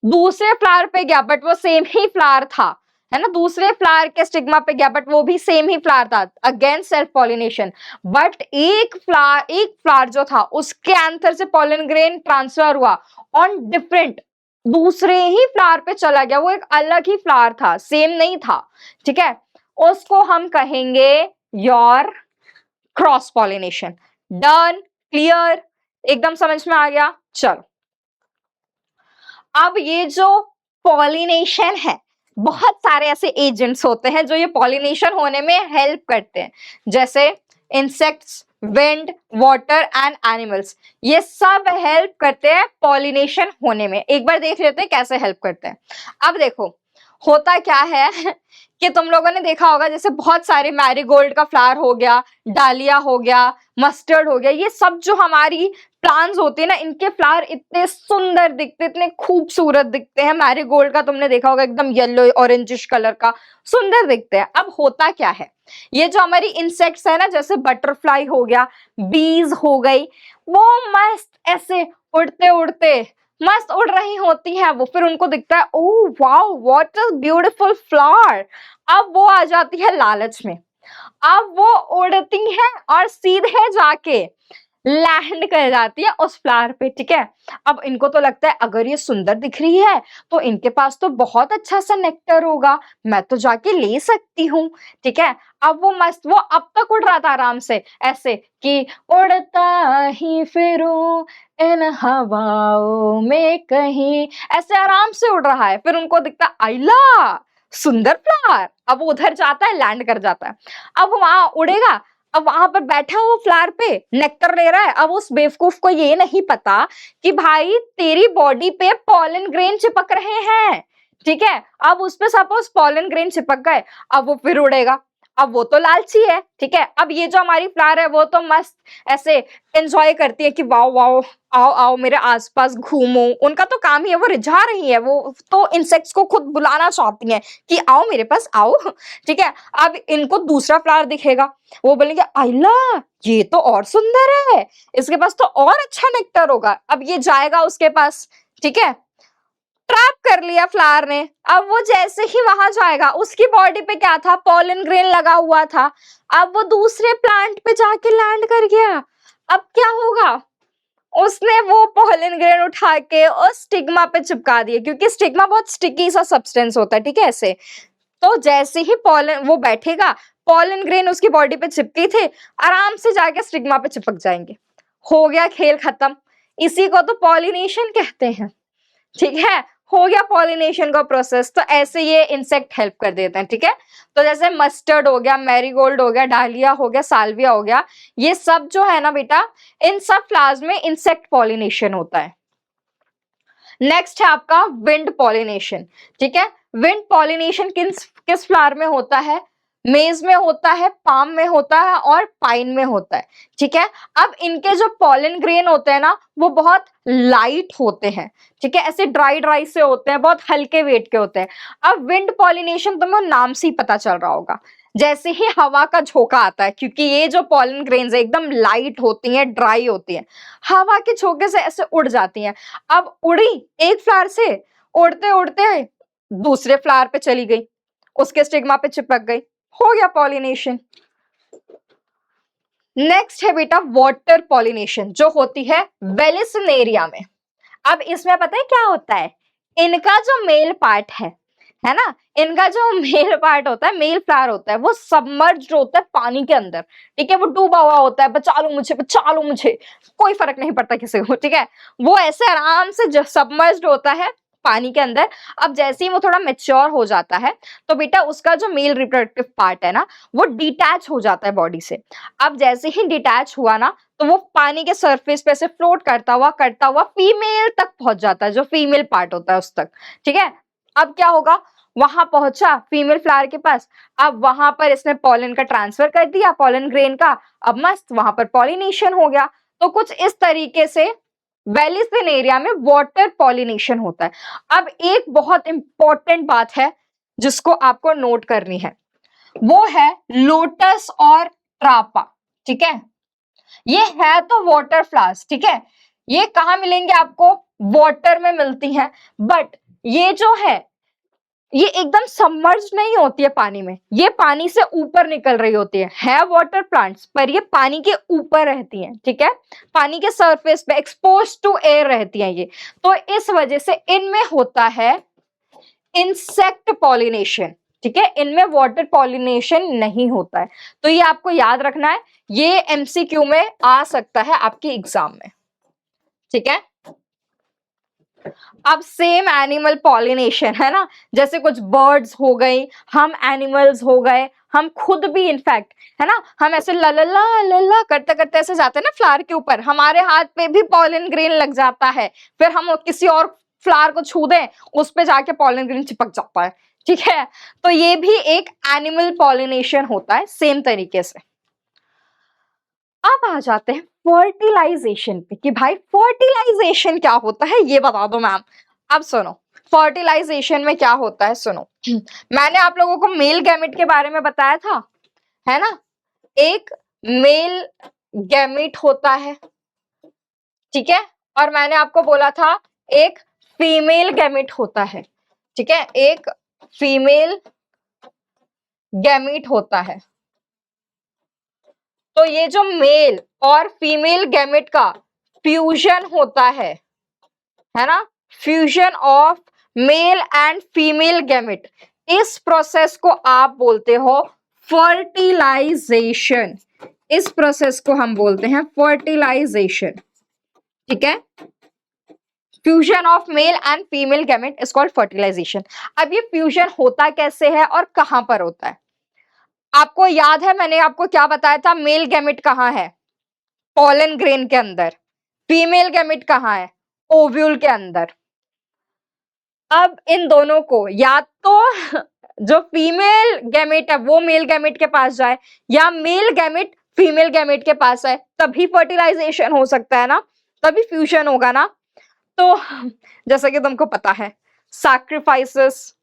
दूसरे फ्लावर पे गया बट वो सेम ही फ्लावर था, है ना, दूसरे फ्लावर के स्टिग्मा पे गया बट वो भी सेम ही फ्लावर था, अगेन सेल्फ पॉलिनेशन। बट एक फ्लावर जो था उसके एंथर से पॉलन ग्रेन ट्रांसफर हुआ ऑन डिफरेंट, दूसरे ही फ्लावर पे चला गया, वो एक अलग ही फ्लावर था, सेम नहीं था, ठीक है, उसको हम कहेंगे your cross pollination. Done, clear, एकदम समझ में आ गया? चलो, अब ये जो पॉलिनेशन है, बहुत सारे ऐसे एजेंट्स होते हैं जो ये पॉलिनेशन होने में हेल्प करते हैं, जैसे insects, wind, water and animals, ये सब हेल्प करते हैं पॉलिनेशन होने में। एक बार देख लेते हैं कैसे हेल्प करते हैं। अब देखो, होता क्या है कि तुम लोगों ने देखा होगा, जैसे बहुत सारे मैरीगोल्ड का फ्लावर हो गया, डालिया हो गया, मस्टर्ड हो गया, ये सब जो हमारी प्लांट्स होते हैं ना, इनके फ्लावर इतने सुंदर दिखते, इतने खूबसूरत दिखते हैं। मैरीगोल्ड का तुमने देखा होगा, एकदम येलो ऑरेंजिश कलर का, सुंदर दिखते हैं। अब होता क्या है, ये जो हमारी इंसेक्ट्स है ना, जैसे बटरफ्लाई हो गया, बीज हो गई, वो मस्त ऐसे उड़ते उड़ते मस्त उड़ रही होती है वो, फिर उनको दिखता है oh wow what a beautiful flower. अब वो आ जाती है लालच में, अब वो उड़ती है और सीधे जाके लैंड कर जाती है उस फ्लावर पे, ठीक है। अब इनको तो लगता है अगर ये सुंदर दिख रही है तो इनके पास तो बहुत अच्छा सा नेक्टर होगा, मैं तो जाके ले सकती हूँ, ठीक है। अब वो मस्त, वो अब तक उड़ रहा था आराम से ऐसे कि उड़ता ही फिरूं इन हवाओं में कहीं, ऐसे आराम से उड़ रहा है, फिर उनको दिखता आइला सुंदर फ्लावर, अब वो उधर जाता है, लैंड कर जाता है। अब वहां उड़ेगा, अब वहां पर बैठा वो फ्लावर पे नेक्टर ले रहा है। अब उस बेवकूफ को ये नहीं पता कि भाई तेरी बॉडी पे पॉलन ग्रेन चिपक रहे हैं, ठीक है। अब उस पे सपोज पॉलन ग्रेन चिपक गए, अब वो फिर उड़ेगा, अब वो तो लालची है, ठीक है। अब ये जो हमारी फ्लावर है वो तो मस्त ऐसे एंजॉय करती है कि वाओ वाओ, आओ आओ मेरे आसपास घूमो, उनका तो काम ही है, वो रिझा रही है, वो तो इंसेक्ट्स को खुद बुलाना चाहती हैं कि आओ मेरे पास आओ, ठीक है। अब इनको दूसरा फ्लावर दिखेगा, वो बोलेंगे आइला ये तो और सुंदर है, इसके पास तो और अच्छा नेक्टर होगा, अब ये जाएगा उसके पास, ठीक है। ट्रैप कर लिया फ्लावर ने। अब वो जैसे ही वहां जाएगा, उसकी बॉडी पे क्या था, पॉलन ग्रेन लगा हुआ था, अब वो दूसरे प्लांट पे जाके लैंड कर गया। अब क्या होगा, उसने वो पॉलन ग्रेन उठा के उस स्टिग्मा पे चिपका दिए, क्योंकि स्टिग्मा बहुत स्टिकी सा सब्सटेंस होता है, ठीक है, ऐसे। तो जैसे ही पॉलन वो बैठेगा, पॉलन ग्रेन उसकी बॉडी पे चिपकी थे, आराम से जाके स्टिग्मा पे चिपक जाएंगे, हो गया खेल खत्म। इसी को तो पॉलिनेशन कहते हैं, ठीक है, हो गया पॉलिनेशन का प्रोसेस। तो ऐसे ये इंसेक्ट हेल्प कर देते हैं, ठीक है। तो जैसे मस्टर्ड हो गया, मैरीगोल्ड हो गया, डालिया हो गया, साल्विया हो गया, ये सब जो है ना बेटा, इन सब फ्लावर्स में इंसेक्ट पॉलिनेशन होता है। नेक्स्ट है आपका विंड पॉलिनेशन, ठीक है। विंड पॉलिनेशन किस फ्लावर में होता है, मेज में होता है, पाम में होता है और पाइन में होता है, ठीक है। अब इनके जो पॉलन ग्रेन होते हैं ना वो बहुत लाइट होते हैं, ठीक है, ऐसे ड्राई ड्राई से होते हैं, बहुत हल्के वेट के होते हैं। अब विंड पॉलिनेशन तुम्हें नाम से ही पता चल रहा होगा, जैसे ही हवा का झोंका आता है, क्योंकि ये जो पॉलन ग्रेन्स है एकदम लाइट होती हैं, ड्राई होती हैं, हवा के झोंके से ऐसे उड़ जाती हैं। अब उड़ी एक फ्लावर से, उड़ते उड़ते दूसरे फ्लावर पे चली गई, उसके स्टिग्मा पे चिपक गई, हो गया पॉलिनेशन। नेक्स्ट है बेटा वाटर पॉलिनेशन, जो होती है वेलिसिनेरिया में। अब इसमें पता है क्या होता है, इनका जो मेल पार्ट है ना, इनका जो मेल पार्ट होता है, मेल फ्लावर होता है, वो सबमर्ज्ड होता है पानी के अंदर, ठीक है, वो डूबा हुआ होता है, बचा लो मुझे, कोई फर्क नहीं पड़ता किसी को, ठीक है, वो ऐसे आराम से सबमर्ज्ड होता है पानी के अंदर। अब जैसे ही वो थोड़ा मेच्योर हो जाता है तो बेटा उसका जो मेल रिप्रोडक्टिव पार्ट है ना वो डिटैच हो जाता है बॉडी से। अब जैसे ही डिटैच हुआ ना तो वो पानी के सरफेस पे से फ्लोट करता हुआ फीमेल तक पहुंच जाता है, जो फीमेल पार्ट होता है उस तक, ठीक है। अब क्या होगा, वहां पहुंचा फीमेल फ्लावर के पास, अब वहां पर इसने पॉलन का ट्रांसफर कर दिया, पॉलन ग्रेन का, अब मस्त वहां पर पॉलिनेशन हो गया। तो कुछ इस तरीके से वेलिसिनेरिया में वाटर पॉलिनेशन होता है। अब एक बहुत इंपॉर्टेंट बात है जिसको आपको नोट करनी है, वो है लोटस और ट्रापा, ठीक है। ये है तो वाटर फ्लावर्स, ठीक है, ये कहाँ मिलेंगे आपको, वाटर में मिलती हैं, बट ये जो ये एकदम सबमर्ज नहीं होती है पानी में, ये पानी से ऊपर निकल रही होती है वाटर प्लांट्स, पर ये पानी के ऊपर रहती हैं, ठीक है, पानी के सरफेस पे एक्सपोज टू एयर रहती हैं ये। तो इस वजह से इनमें होता है इंसेक्ट पॉलिनेशन, ठीक है, इनमें वाटर पॉलिनेशन नहीं होता है। तो ये आपको याद रखना है, ये एमसीक्यू में आ सकता है आपके एग्जाम में, ठीक है। अब सेम एनिमल पॉलिनेशन है ना, जैसे कुछ बर्ड्स हो गई, हम एनिमल्स हो गए, हम खुद भी इनफैक्ट है ना, हम ऐसे ललला लल्ला करते करते ऐसे जाते हैं ना फ्लावर के ऊपर, हमारे हाथ पे भी पॉलन ग्रेन लग जाता है, फिर हम किसी और फ्लावर को छू दें उस पे जाके पॉलन ग्रेन चिपक जाता है, ठीक है। तो ये भी एक एनिमल पॉलिनेशन होता है सेम तरीके से। अब आ जाते हैं फर्टिलाइजेशन पे कि भाई फर्टिलाइजेशन क्या होता है ये बता दो मैम। अब सुनो फर्टिलाइजेशन में क्या होता है, सुनो मैंने आप लोगों को मेल गैमेट के बारे में बताया था, है ना, एक मेल गैमेट होता है, ठीक है, और मैंने आपको बोला था एक फीमेल गैमेट होता है, ठीक है, एक फीमेल गैमेट होता है। तो ये जो मेल और फीमेल गैमेट का फ्यूजन होता है ना, fusion of male and female gamete, इस प्रोसेस को आप बोलते हो फर्टिलाइजेशन, इस प्रोसेस को हम बोलते हैं फर्टिलाइजेशन, ठीक है, fusion of male and female gamete is called fertilisation. अब ये फ्यूजन होता कैसे है और कहां पर होता है, आपको याद है मैंने आपको क्या बताया था, मेल गैमेट कहाँ है, पॉलन ग्रेन के अंदर, फीमेल गैमेट कहाँ है, ओव्यूल के अंदर। अब इन दोनों को या तो जो फीमेल गैमेट है वो मेल गैमेट के पास जाए या मेल गैमेट फीमेल गैमेट के पास आए, तभी फर्टिलाइजेशन हो सकता है ना, तभी फ्यूजन होगा ना। तो जैसा कि तुमको पता है सैक्रिफाइसेस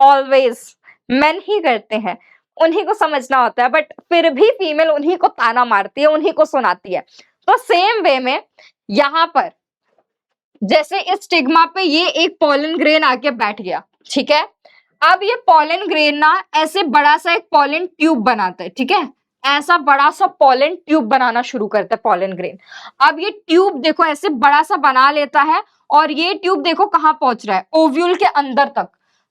ऑलवेज मेन ही करते हैं, उन्हीं को समझना होता है, बट फिर भी फीमेल उन्हीं को ताना मारती है, उन्हीं को सुनाती है। तो सेम वे में यहां पर जैसे इस स्टिग्मा पे ये एक पॉलन ग्रेन आके बैठ गया, ठीक है, अब ये पॉलन ग्रेन ना ऐसे बड़ा सा एक पॉलन ट्यूब बनाता है, ठीक है, ऐसा बड़ा सा पॉलन ट्यूब बनाना शुरू करता है पॉलन ग्रेन। अब ये ट्यूब देखो ऐसे बड़ा सा बना लेता है और ये ट्यूब देखो कहां पहुंच रहा है, ओव्यूल के अंदर तक।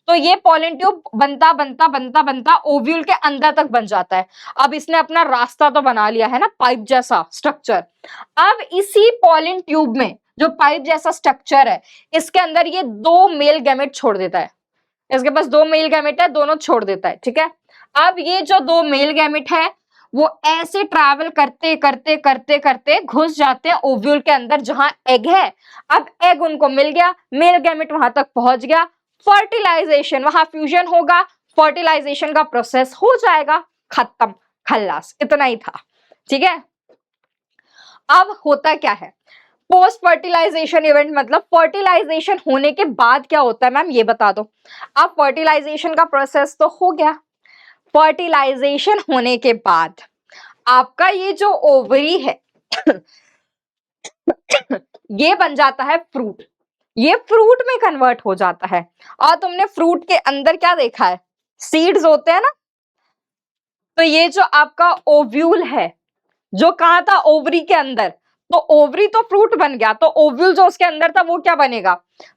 तो ये पॉलन ट्यूब बनता बनता बनता बनता ओव्यूल के अंदर तक बन जाता है। अब इसने अपना रास्ता तो बना लिया है ना, पाइप जैसा स्ट्रक्चर। अब इसी पॉलन ट्यूब में जो पाइप जैसा स्ट्रक्चर है इसके अंदर ये दो मेल गैमेट छोड़ देता है, इसके पास दो मेल गैमेट है, दोनों छोड़ देता है, ठीक है। अब ये जो दो मेल गैमेट है वो ऐसे ट्रैवल करते करते करते करते घुस जाते हैं ओव्यूल के अंदर जहां एग है। अब एग उनको मिल गया, मेल गैमेट वहां तक पहुंच गया, फर्टिलाइजेशन, वहां फ्यूजन होगा, फर्टिलाइजेशन का प्रोसेस हो जाएगा, खत्म, खल्लास, इतना ही था। ठीक है, अब होता क्या है पोस्ट फर्टिलाइजेशन इवेंट, मतलब फर्टिलाइजेशन होने के बाद क्या होता है मैम ये बता दो। अब फर्टिलाइजेशन का प्रोसेस तो हो गया, फर्टिलाइजेशन होने के बाद आपका ये जो ओवरी है ये बन जाता है फ्रूट, ये फ्रूट में कन्वर्ट हो जाता है। और तुमने फ्रूट के अंदर क्या देखा है, सीड्स होते हैं ना, तो ये जो आपका ओव्यूल है जो कहा था ओवरी के अंदर, तो ओवरी तो फ्रूट बन गया, तो ओव्यूल जो उसके अंदर था वो क्या बनेगा,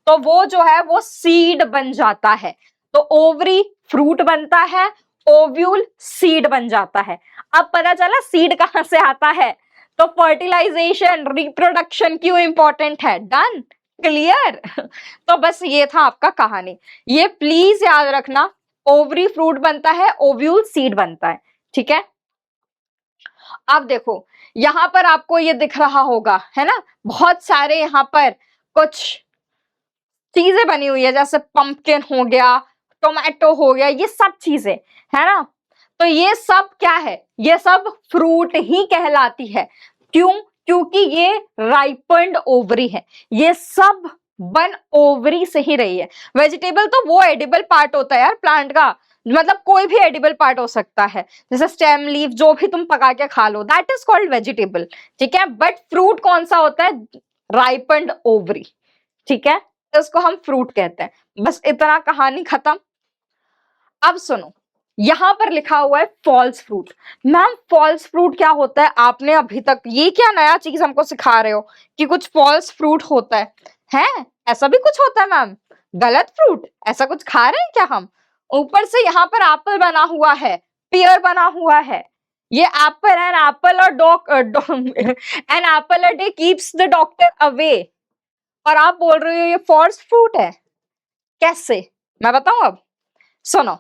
तो वो जो है वो सीड बन जाता है। तो ओवरी फ्रूट बनता है, ओव्यूल सीड बन जाता है। अब पता चला सीड कहां से आता है, तो फर्टिलाइजेशन रिप्रोडक्शन क्यों इंपॉर्टेंट है, डन, क्लियर। तो बस ये था आपका कहानी, ये प्लीज याद रखना, ओवरी फ्रूट बनता है, ओव्यूल सीड बनता है, ठीक है। अब देखो यहां पर आपको ये दिख रहा होगा है ना, बहुत सारे यहाँ पर कुछ चीजें बनी हुई है, जैसे पंपकिन हो गया, टोमेटो हो गया, ये सब चीजें है ना, तो ये सब क्या है, ये सब फ्रूट ही कहलाती है। क्यों, क्योंकि ये राइपन्ड ओवरी है, ये सब बन ओवरी से ही रही है। वेजिटेबल तो वो एडिबल पार्ट होता है यार प्लांट का, मतलब कोई भी एडिबल पार्ट हो सकता है, जैसे स्टेम लीफ जो भी तुम पका के खा लो, दैट इज कॉल्ड वेजिटेबल, ठीक है। बट फ्रूट कौन सा होता है, राइपन्ड ओवरी, ठीक है, इसको हम फ्रूट कहते हैं। बस इतना, कहानी खत्म। अब सुनो, यहां पर लिखा हुआ है false fruit. Ma'am false fruit क्या होता है, आपने अभी तक ये क्या नया चीज हमको सिखा रहे हो कि कुछ फॉल्स फ्रूट होता है ऐसा भी कुछ होता है मैम, गलत फ्रूट, ऐसा कुछ खा रहे हैं क्या हम। ऊपर से यहाँ पर एप्पल बना हुआ है, पियर बना हुआ है, ये एप्पल, एन एप्पल और dog an apple a day keeps the doctor away, और आप बोल रहे हो ये फॉल्स फ्रूट है, कैसे, मैं बताऊं अब, सुनो।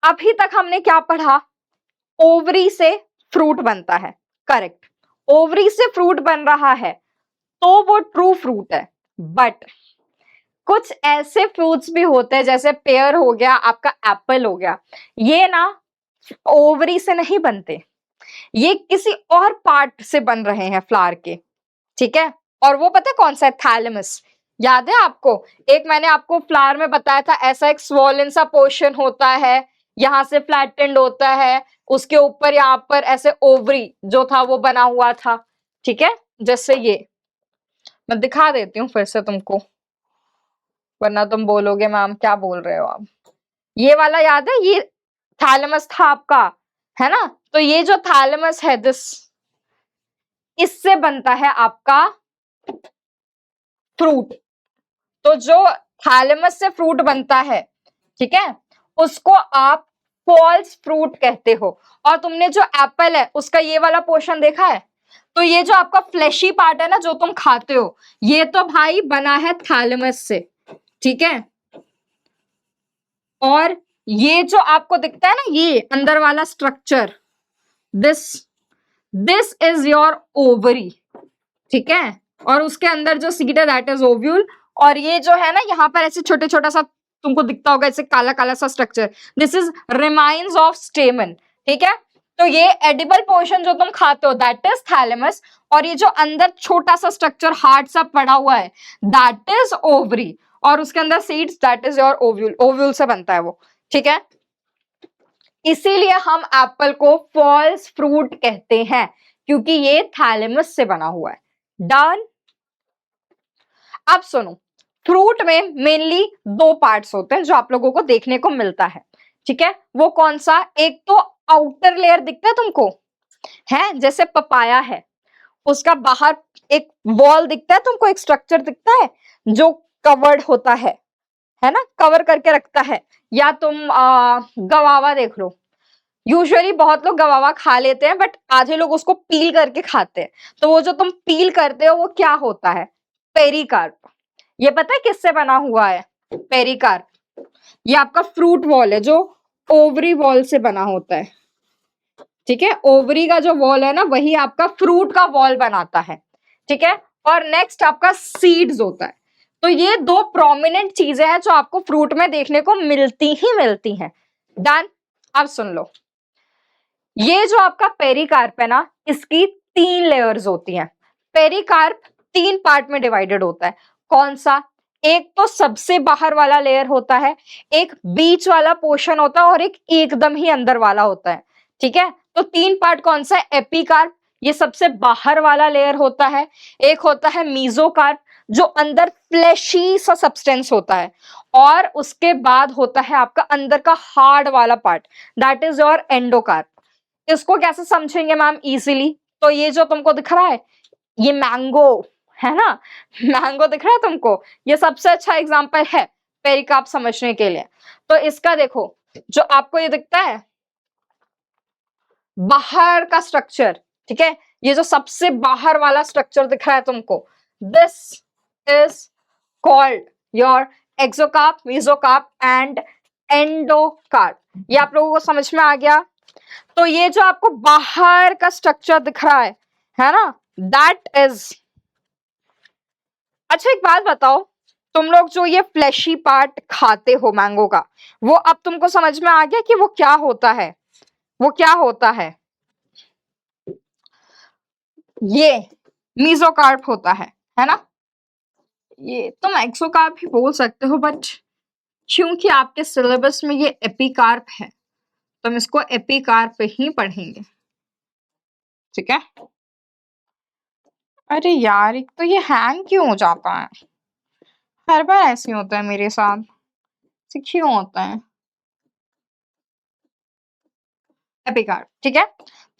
अभी तक हमने क्या पढ़ा, ओवरी से फ्रूट बनता है, करेक्ट, ओवरी से फ्रूट बन रहा है तो वो ट्रू फ्रूट है। बट कुछ ऐसे फ्रूट्स भी होते हैं, जैसे पेयर हो गया, आपका एप्पल हो गया, ये ना ओवरी से नहीं बनते, ये किसी और पार्ट से बन रहे हैं फ्लावर के, ठीक है। और वो पता है कौन सा है, थैलेमस, याद है आपको, एक मैंने आपको फ्लावर में बताया था, ऐसा एक स्वॉलन सा पोर्शन होता है, यहाँ से फ्लैटेंड होता है, उसके ऊपर यहाँ पर ऐसे ओवरी जो था वो बना हुआ था, ठीक है। जैसे ये मैं दिखा देती हूँ फिर से तुमको, वरना तुम बोलोगे मैम क्या बोल रहे हो आप। ये वाला याद है, ये थैलेमस था आपका, है ना, तो ये जो थैलेमस है दिस, इससे बनता है आपका फ्रूट। तो जो थैलेमस से फ्रूट बनता है, ठीक है, उसको आप फॉल्स फ्रूट कहते हो। और तुमने जो एप्पल है उसका ये वाला पोर्शन देखा है, तो ये जो आपका फ्लैशी पार्ट है ना जो तुम खाते हो, ये तो भाई बना है थैलेमस से, ठीक है। और ये जो आपको दिखता है ना ये अंदर वाला structure, this is your ovary, ठीक है। और उसके अंदर जो सीड है दैट इज ओव्यूल, और ये जो है ना यहाँ पर ऐसे छोटे छोटा सा तुमको दिखता होगा ऐसे काला काला सा structure, this is remains of stamen, ठीक है। तो ये एडिबल पोर्शन जो तुम खाते हो दैट इज थैलेमस, और ये जो अंदर छोटा सा स्ट्रक्चर हार्ड सा पड़ा हुआ है दैट इज ओवरी, और उसके अंदर seeds that is your ovule, ovule से बनता है वो, ठीक है। इसीलिए हम एप्पल को फॉल्स फ्रूट कहते हैं, क्योंकि ये थैलेमस से बना हुआ है, डन। अब सुनो, फ्रूट में मेनली दो पार्ट्स होते हैं जो आप लोगों को देखने को मिलता है, ठीक है। वो कौन सा, एक तो आउटर लेयर दिखता है तुमको, है जैसे पपाया है, उसका बाहर एक वॉल दिखता है तुमको, एक स्ट्रक्चर दिखता है जो कवर्ड होता है ना, कवर करके रखता है। या तुम गवावा देख लो, यूजुअली बहुत लोग गवावा खा लेते हैं बट आधे लोग उसको पील करके खाते हैं, तो वो जो तुम पील करते हो वो क्या होता है, पेरिकार्प। ये पता है किससे बना हुआ है, पेरिकार्प, ये आपका फ्रूट वॉल है जो ओवरी वॉल से बना होता है, ठीक है। ओवरी का जो वॉल है ना वही आपका फ्रूट का वॉल बनाता है, ठीक है। और नेक्स्ट आपका सीड्स होता है, तो ये दो प्रोमिनेंट चीजें हैं जो आपको फ्रूट में देखने को मिलती ही मिलती हैं। डन। अब सुन लो, ये जो आपका पेरिकार्प है ना, इसकी 3 लेयर्स होती हैं। पेरिकार्प 3 पार्ट में डिवाइडेड होता है। कौन सा? एक तो सबसे बाहर वाला लेयर होता है, एक बीच वाला पोर्शन होता है और एक एकदम ही अंदर वाला होता है। ठीक है, तो 3 पार्ट कौन सा है? एपिकार्प, ये सबसे बाहर वाला लेयर होता है। एक होता है मीजोकार्प, जो अंदर फ्लैशी सा सब्सटेंस होता है, और उसके बाद होता है आपका अंदर का हार्ड वाला part, that is your endocarp. इसको कैसे समझेंगे मैम इजीली? तो ये जो तुमको दिख रहा है, ये मैंगो है ना, मैंगो दिख रहा है तुमको, ये सबसे अच्छा एग्जांपल है पेरिकार्प समझने के लिए। तो इसका देखो, जो आपको ये दिखता है बाहर का स्ट्रक्चर, ठीक है, ये जो सबसे बाहर वाला स्ट्रक्चर दिख रहा है तुमको, this is called your एक्सोकार्प, mesocarp and endocarp. ये आप लोगों को समझ में आ गया? तो ये जो आपको बाहर का स्ट्रक्चर दिख रहा है ना, दैट इज। अच्छा एक बात बताओ, तुम लोग जो ये फ्लैशी पार्ट खाते हो मैंगो का, वो अब तुमको समझ में आ गया कि वो क्या होता है? वो क्या होता है? ये मीजोकार्प होता है ना? ये तुम एक्सोकार्प ही बोल सकते हो, बट क्योंकि आपके सिलेबस में ये एपिकार्प है, तो हम इसको एपिकार्प ही पढ़ेंगे। ठीक है? अरे यार, एक तो ये हैंग क्यों हो जाता है? हर बार ऐसे होता है मेरे साथ, ऐसे क्यों होता है? एपिकार्प, ठीक है।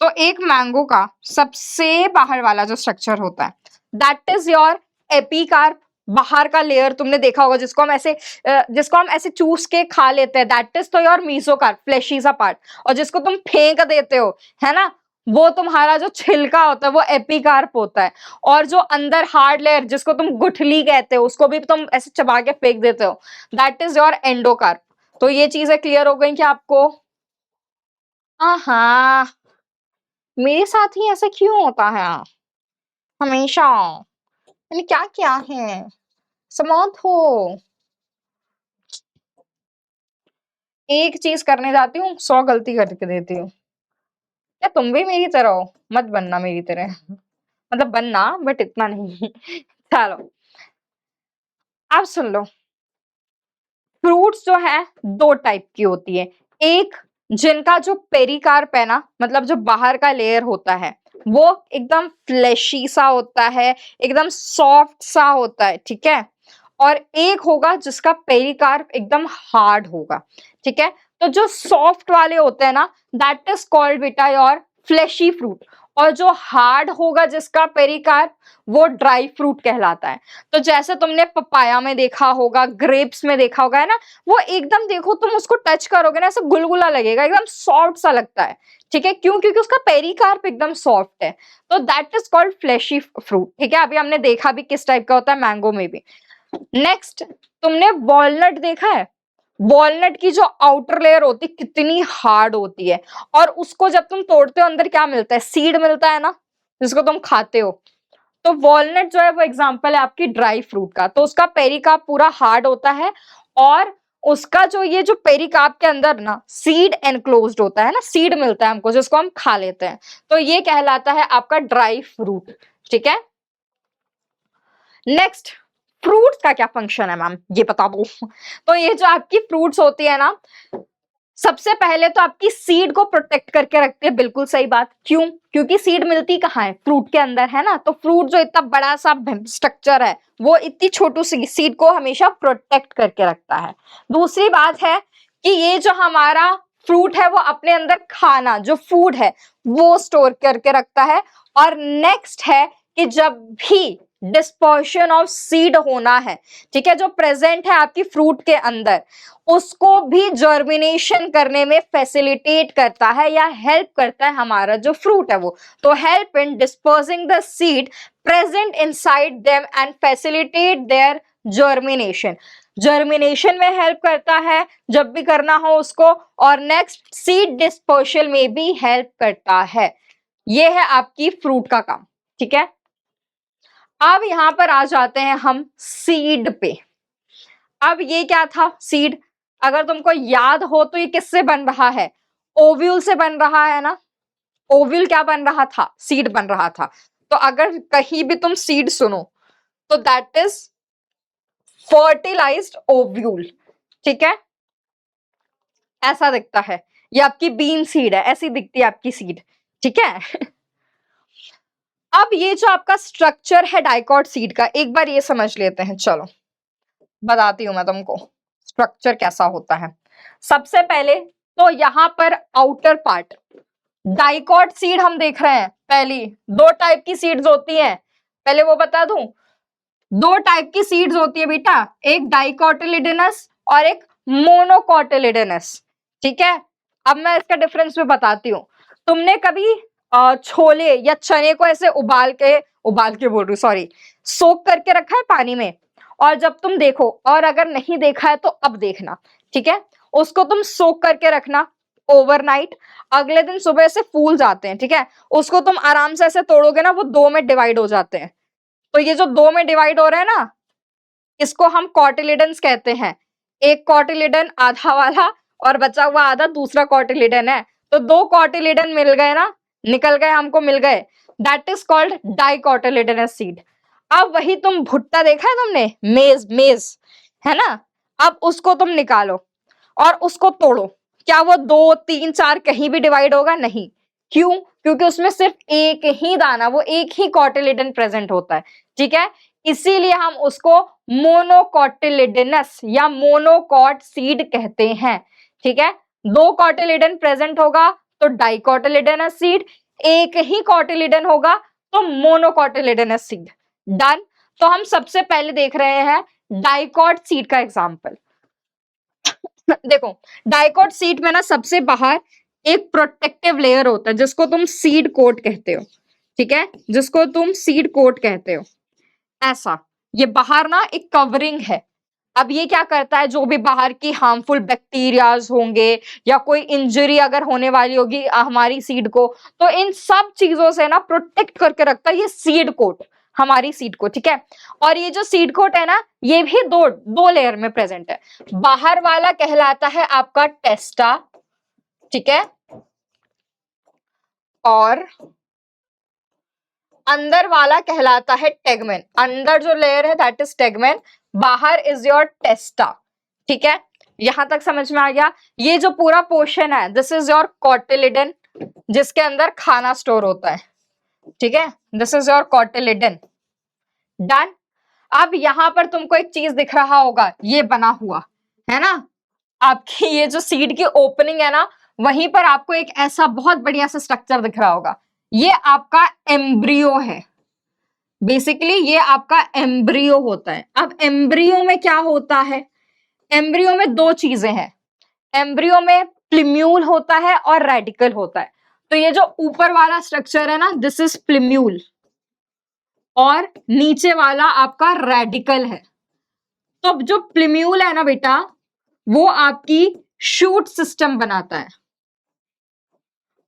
तो एक मैंगो का सबसे बाहर वाला जो स्ट्रक्चर होता है, दैट इज योर एपिकार्प। बाहर का लेयर तुमने देखा होगा, जिसको हम ऐसे चूस के खा लेते हैं, दैट इज तो योर मीसोकार्प, फ्लैशी सा पार्ट। और जिसको तुम फेंक देते हो, है ना, वो तुम्हारा जो छिलका होता है वो एपिकार्प होता है। और जो अंदर हार्ड लेयर, जिसको तुम गुठली कहते हो, उसको भी तुम ऐसे चबा के फेंक देते हो, दैट इज योर एंडोकार्प। तो ये चीजें क्लियर हो गई क्या आपको? हाँ, मेरे साथ ही ऐसा क्यों होता है हमेशा? मैंने क्या किया है? समाप्त हो। एक चीज करने जाती हूँ 100 गलती करके देती हूँ। क्या तुम भी मेरी तरह हो? मत बनना मेरी तरह, मतलब बनना बट इतना नहीं। चलो अब सुन लो, फ्रूट्स जो है 2 टाइप की होती है। एक, जिनका जो पेरिकार्प है ना, मतलब जो बाहर का लेयर होता है, वो एकदम फ्लैशी सा होता है, एकदम सॉफ्ट सा होता है, ठीक है। और एक होगा जिसका पेरिकार्प एकदम हार्ड होगा, ठीक है। तो जो सॉफ्ट वाले होते हैं ना, दैट इज कॉल्ड बेटा योर फ्लैशी फ्रूट। और जो हार्ड होगा जिसका पेरिकार्प, वो ड्राई फ्रूट कहलाता है। तो जैसे तुमने पपाया में देखा होगा, ग्रेप्स में देखा होगा, है ना, वो एकदम देखो तुम उसको टच करोगे ना, ऐसा गुलगुला लगेगा, एकदम सॉफ्ट सा लगता है, ठीक है। क्यों? क्योंकि उसका पेरिकार्प एकदम सॉफ्ट है। तो that is called fleshy fruit, ठीक है। अभी हमने देखा भी किस टाइप का होता है, मैंगो में भी। नेक्स्ट, तुमने वॉलनट देखा है? वॉलनट की जो आउटर लेयर होती है कितनी हार्ड होती है, और उसको जब तुम तोड़ते हो अंदर क्या मिलता है? सीड मिलता है ना, जिसको तुम खाते हो। तो वॉलनट जो है वो एग्जांपल है आपकी ड्राई फ्रूट का। तो उसका पेरिकार्प पूरा हार्ड होता है, और उसका जो ये जो पेरिकार्प के अंदर ना सीड एनक्लोज्ड होता है ना, सीड मिलता है हमको जिसको हम खा लेते हैं। तो ये कहलाता है आपका ड्राई फ्रूट, ठीक है। नेक्स्ट, फ्रूट्स का क्या फंक्शन है मैम, ये बता दो। तो ये जो आपकी फ्रूट्स होती है ना, सबसे पहले तो आपकी सीड को प्रोटेक्ट करके रखते हैं, बिल्कुल सही बात। क्यों? क्योंकि सीड मिलती कहाँ है? फ्रूट के अंदर, है ना। तो फ्रूट जो इतना बड़ा सा स्ट्रक्चर है, वो इतनी छोटी सी सीड को हमेशा प्रोटेक्ट करके रखता है। दूसरी बात है कि ये जो हमारा फ्रूट है, वो अपने अंदर खाना जो फूड है वो स्टोर करके रखता है। और नेक्स्ट है कि जब भी डिस्पर्शन ऑफ सीड होना है, ठीक है, जो प्रेजेंट है आपकी फ्रूट के अंदर, उसको भी जर्मिनेशन करने में फैसिलिटेट करता है या हेल्प करता है हमारा जो फ्रूट है वो। तो help in dispersing the seed present inside them and facilitate there germination. Germination में हेल्प करता है जब भी करना हो उसको, और नेक्स्ट सीड डिस्पर्सल में भी हेल्प करता है। ये है आपकी फ्रूट का काम, ठीक है। अब यहां पर आ जाते हैं हम सीड पे। अब ये क्या था, सीड। अगर तुमको याद हो तो ये किससे बन रहा है, ओव्यूल से बन रहा है ना। ओव्यूल क्या बन रहा था, सीड बन रहा था। तो अगर कहीं भी तुम सीड सुनो तो दैट इज फर्टिलाइज्ड ओव्यूल। ठीक है, ऐसा दिखता है। ये आपकी बीन सीड है, ऐसी दिखती है आपकी सीड। ठीक है। अब ये जो आपका स्ट्रक्चर है डाइकॉट सीड का, एक बार ये समझ लेते हैं। चलो बताती हूं मैं तुमको स्ट्रक्चर कैसा होता है। सबसे पहले तो यहाँ पर आउटर पार्ट, डाइकॉट सीड हम देख रहे हैं। पहली दो टाइप की सीड्स होती हैं, पहले वो बता दूं। दो टाइप की सीड्स होती है बेटा, एक डाइकोटिलिडनस और एक मोनोकोटिलिडनस। ठीक है, अब मैं इसका डिफरेंस भी बताती हूँ। तुमने कभी छोले या चने को ऐसे उबाल के बोल रही हूँ, सॉरी, सोक करके रखा है पानी में, और जब तुम देखो, और अगर नहीं देखा है तो अब देखना। ठीक है, उसको तुम सोक करके रखना ओवरनाइट, अगले दिन सुबह से फूल जाते हैं। ठीक है, उसको तुम आराम से ऐसे तोड़ोगे ना, वो दो में डिवाइड हो जाते हैं। तो ये जो दो में डिवाइड हो रहे हैं ना, इसको हम कॉटिलिडन्स कहते हैं। एक कॉटिलिडन आधा वाला और बचा हुआ आधा दूसरा कॉटिलिडन है। तो दो कॉटिलिडन मिल गए ना, निकल गए, हमको मिल गए, that is called dicotyledonous seed. अब वही तुम भुट्टा देखा है तुमने, मेज मेज है ना, अब उसको तुम निकालो और उसको तोड़ो, क्या वो दो तीन चार कहीं भी डिवाइड होगा? नहीं। क्यों? क्योंकि उसमें सिर्फ एक ही दाना, वो एक ही कॉटिलिडन प्रेजेंट होता है। ठीक है, इसीलिए हम उसको मोनोकॉटिलिडनस या मोनोकॉट सीड कहते हैं। ठीक है, दो कॉटिलिडन प्रेजेंट होगा तो डाइकोटिलिडनस सीड, एक ही कॉटिलिडन होगा तो मोनोकॉटिलिडनस सीड। डन। तो हम सबसे पहले देख रहे हैं डाइकॉट सीड का एग्जांपल। देखो, डाइकॉट सीड में ना सबसे बाहर एक प्रोटेक्टिव लेयर होता है जिसको तुम सीड कोट कहते हो। ठीक है, जिसको तुम सीड कोट कहते हो। ऐसा ये बाहर ना एक कवरिंग है। अब ये क्या करता है, जो भी बाहर की हार्मफुल बैक्टीरियाज होंगे या कोई इंजरी अगर होने वाली होगी हमारी सीड को, तो इन सब चीजों से ना प्रोटेक्ट करके रखता है ये सीड कोट, हमारी सीड को। ठीक है, और ये जो सीड कोट है ना, ये भी दो दो लेयर में प्रेजेंट है। बाहर वाला कहलाता है आपका टेस्टा। ठीक है, और अंदर वाला कहलाता है टेगमेन। अंदर जो लेयर है दैट इज टेगमेन, बाहर इज योर टेस्टा। ठीक है, यहां तक समझ में आ गया। ये जो पूरा पोर्शन है दिस इज योर कॉटिलिडन, जिसके अंदर खाना स्टोर होता है। ठीक है, this is your cotyledon. Done. अब यहां पर तुमको एक चीज दिख रहा होगा, ये बना हुआ है ना, आपकी ये जो सीड की ओपनिंग है ना, वहीं पर आपको एक ऐसा बहुत बढ़िया सा स्ट्रक्चर दिख रहा होगा। ये आपका एम्ब्रियो है। बेसिकली ये आपका एम्ब्रियो होता है। अब एम्ब्रियो में क्या होता है, एम्ब्रियो में दो चीजें हैं। एम्ब्रियो में प्लिम्यूल होता है और रेडिकल होता है। तो ये जो ऊपर वाला स्ट्रक्चर है ना, दिस इज प्लिम्यूल, और नीचे वाला आपका रेडिकल है। तो जो प्लिम्यूल है ना बेटा, वो आपकी शूट सिस्टम बनाता है,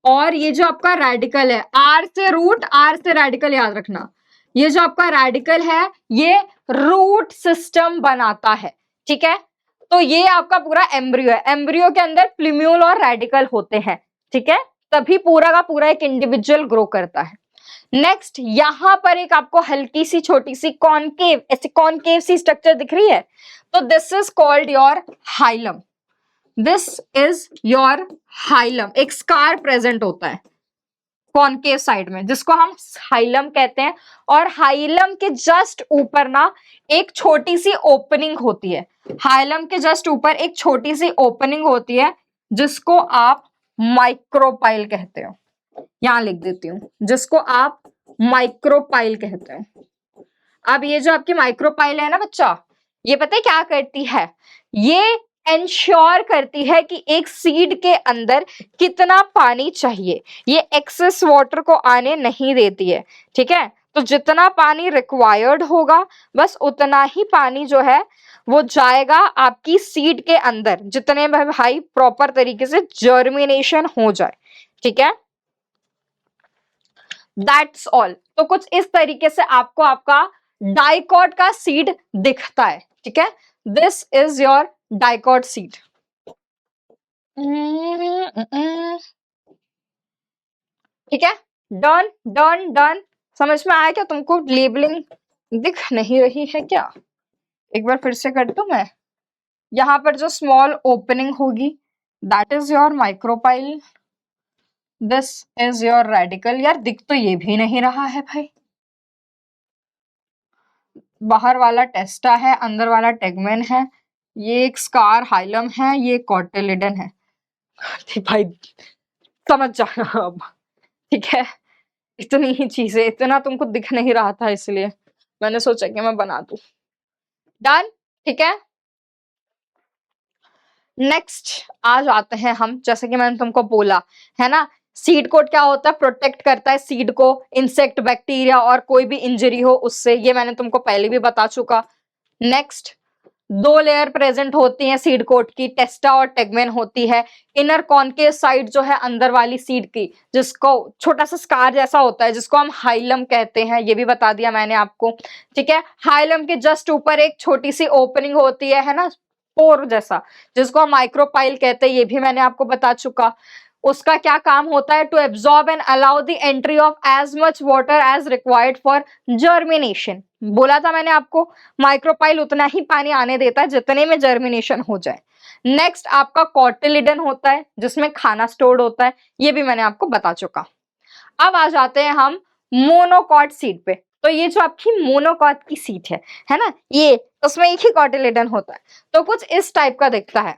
और ये जो आपका रेडिकल है, आर से रूट आर से रेडिकल, याद रखना, ये जो आपका रेडिकल है ये रूट सिस्टम बनाता है। ठीक है, तो ये आपका पूरा एम्ब्रियो है। एम्ब्रियो के अंदर प्लिम्यूल और रेडिकल होते हैं। ठीक है, तभी पूरा का पूरा एक इंडिविजुअल ग्रो करता है। नेक्स्ट, यहां पर एक आपको हल्की सी छोटी सी कॉनकेव, ऐसी कॉनकेव सी स्ट्रक्चर दिख रही है, तो this is called your hilum. This is your hilum. एक स्कार प्रेजेंट होता है कॉनकेव साइड में, जिसको हम हाइलम कहते हैं। और हाइलम के जस्ट ऊपर ना एक छोटी सी ओपनिंग होती है। हाइलम के जस्ट ऊपर एक छोटी सी ओपनिंग होती है जिसको आप माइक्रोपाइल कहते हो। यहां लिख देती हूं, जिसको आप माइक्रोपाइल कहते हो। अब ये जो आपकी माइक्रोपाइल है ना बच्चा, ये पता है क्या करती है, ये इंश्योर करती है कि एक सीड के अंदर कितना पानी चाहिए। ये एक्सेस वाटर को आने नहीं देती है। ठीक है, तो जितना पानी रिक्वायर्ड होगा बस उतना ही पानी जो है वो जाएगा आपकी सीड के अंदर, जितने में भाई प्रॉपर तरीके से जर्मिनेशन हो जाए। ठीक है, दैट्स ऑल। तो कुछ इस तरीके से आपको आपका डाइकॉट का सीड दिखता है, ठीक है। This is your dicot seed. ठीक है, डन डन डन। समझ में आया क्या तुमको? लेबलिंग दिख नहीं रही है क्या? एक बार फिर से कर दूं मैं। यहाँ पर जो स्मॉल ओपनिंग होगी that is your micropyle, this is your radical. यार दिख तो ये भी नहीं रहा है भाई। बाहर वाला टेस्टा है, अंदर वाला टेगमेन है, ये एक स्कार हाइलम है, ये कॉटिलिडन है। ठीक भाई, समझ जाना अब, ठीक है। इतनी ही चीजें, इतना तुमको दिख नहीं रहा था इसलिए मैंने सोचा कि मैं बना दूं। डन, ठीक है। नेक्स्ट आ जाते हैं हम, जैसे कि मैंने तुमको बोला है ना, सीड कोट क्या होता है? प्रोटेक्ट करता है सीड को इंसेक्ट, बैक्टीरिया और कोई भी इंजरी हो उससे, ये मैंने तुमको पहले भी बता चुका। नेक्स्ट, दो लेयर प्रेजेंट होती हैं सीड कोट की, टेस्टा और टेगमेन होती है। इनर कॉनकेव साइड जो है अंदर वाली सीड की, जिसको छोटा सा स्कार जैसा होता है, जिसको हम हाइलम कहते हैं, ये भी बता दिया मैंने आपको, ठीक है। हाइलम के जस्ट ऊपर एक छोटी सी ओपनिंग होती है ना, पोर जैसा, जिसको हम माइक्रोपाइल कहते हैं, ये भी मैंने आपको बता चुका। उसका क्या काम होता है? To absorb and allow the entry of as much water as required for germination. बोला था मैंने आपको, माइक्रोपाइल उतना ही पानी आने देता है जितने में जर्मिनेशन हो जाए। नेक्स्ट आपका कॉटिलिडन होता है, जिसमें खाना स्टोर्ड होता है, ये भी मैंने आपको बता चुका। अब आ जाते हैं हम मोनोकॉट सीड पे। तो ये जो आपकी मोनोकॉट की सीड है ना, ये उसमें एक ही कॉटिलिडन होता है, तो कुछ इस टाइप का दिखता है।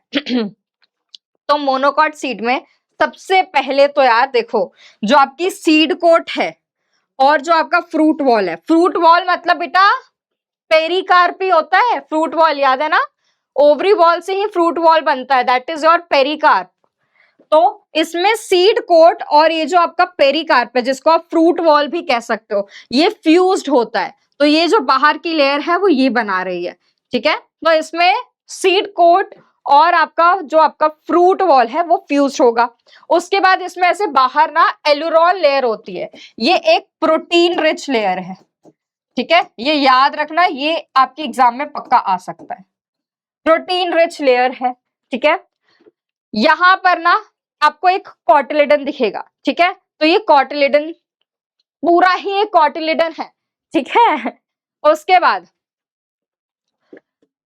तो मोनोकॉट सीड में सबसे पहले तो यार देखो, जो आपकी सीड कोट है और जो आपका फ्रूट वॉल है, फ्रूट वॉल मतलब बेटा पेरिकार्पी होता है। फ्रूट वॉल याद है ना, ओवरी वॉल से ही फ्रूट वॉल बनता है, दैट इज योर पेरिकार्प। तो इसमें सीड कोट और ये जो आपका पेरिकार्प है, जिसको आप फ्रूट वॉल भी कह सकते हो, ये फ्यूज्ड होता है। तो ये जो बाहर की लेयर है वो ये बना रही है, ठीक है। तो इसमें सीड कोट और आपका जो आपका फ्रूट वॉल है वो फ्यूज होगा। उसके बाद इसमें ऐसे बाहर ना एलुरोल लेयर होती है, ये एक प्रोटीन रिच लेयर है, ठीक है। ये याद रखना, ये आपके एग्जाम में पक्का आ सकता है, प्रोटीन रिच लेयर है, ठीक है। यहां पर ना आपको एक कॉटिलिडन दिखेगा, ठीक है। तो ये कॉटिलिडन पूरा ही एक कॉटिलिडन है, ठीक है। उसके बाद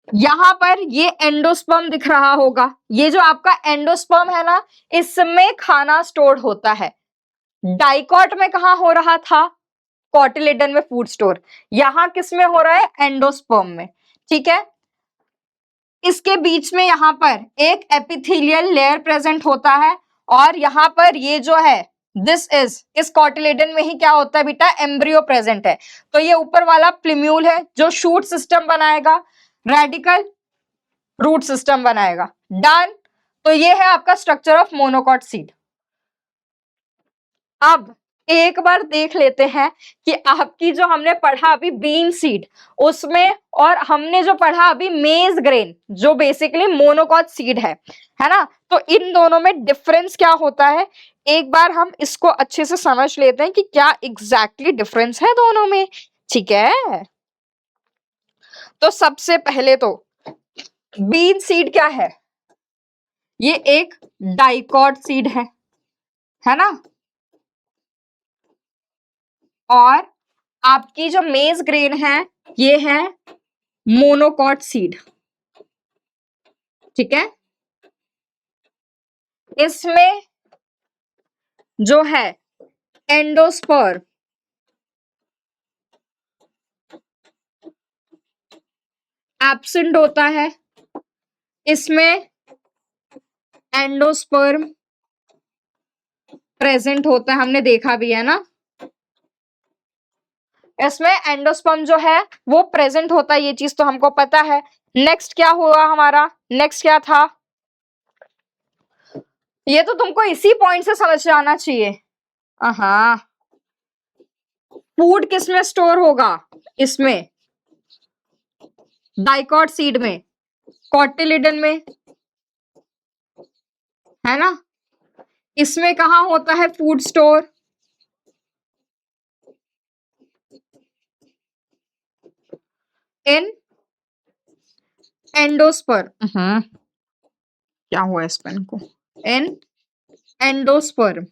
यहां पर ये एंडोस्पर्म दिख रहा होगा, ये जो आपका एंडोस्पर्म है ना, इसमें खाना स्टोर होता है। डाइकॉट में कहा हो रहा था? कॉटिलिडन में फूड स्टोर। यहां किस में हो रहा है? एंडोस्पर्म में, ठीक है। इसके बीच में यहां पर एक एपिथेलियल लेयर प्रेजेंट होता है, और यहां पर ये जो है दिस इज, इस कॉटिलिडन में ही क्या होता है बेटा? एम्ब्रियो प्रेजेंट है। तो ये ऊपर वाला प्लिम्यूल है जो शूट सिस्टम बनाएगा, रेडिकल रूट सिस्टम बनाएगा। डन। तो ये है आपका स्ट्रक्चर ऑफ मोनोकॉट सीड। अब एक बार देख लेते हैं कि आपकी जो हमने पढ़ा अभी बीन सीड, उसमें और हमने जो पढ़ा अभी मेज ग्रेन, जो बेसिकली मोनोकॉट सीड है ना, तो इन दोनों में डिफरेंस क्या होता है? एक बार हम इसको अच्छे से समझ लेते हैं कि क्या एग्जैक्टली डिफरेंस है दोनों में, ठीक है। तो सबसे पहले तो बीन सीड क्या है? ये एक डाइकॉट सीड है ना, और आपकी जो मेज ग्रेन है ये है मोनोकॉट सीड, ठीक है। इसमें जो है एंडोस्पर्म एब्सेंट होता है, इसमें एंडोस्पर्म प्रेजेंट होता है, हमने देखा भी है ना। इसमें एंडोस्पर्म जो है वो प्रेजेंट होता है, ये चीज तो हमको पता है। नेक्स्ट क्या हुआ हमारा? नेक्स्ट क्या था? ये तो तुमको इसी पॉइंट से समझ जाना चाहिए। हाँ, फूड किस में स्टोर होगा? इसमें डाइकॉट सीड में, कॉटिलिडन में, है ना। इसमें कहा होता है फूड स्टोर? इन एंडोस्पर्म, क्या हुआ इस पेन को, इन एंडोस्पर्म।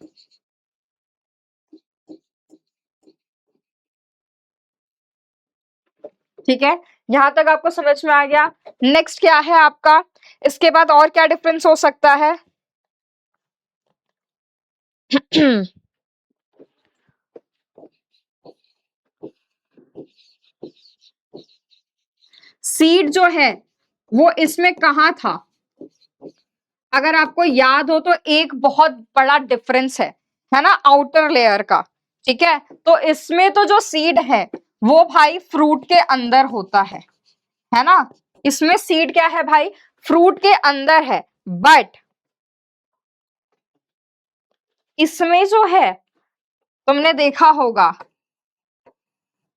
ठीक है, यहां तक आपको समझ में आ गया। नेक्स्ट क्या है आपका, इसके बाद और क्या डिफरेंस हो सकता है? सीड जो है वो इसमें कहाँ था? अगर आपको याद हो तो एक बहुत बड़ा डिफरेंस है ना, आउटर लेयर का। ठीक है, तो इसमें तो जो सीड है वो भाई फ्रूट के अंदर होता है ना, इसमें सीड क्या है भाई, फ्रूट के अंदर है। बट इसमें जो है तुमने देखा होगा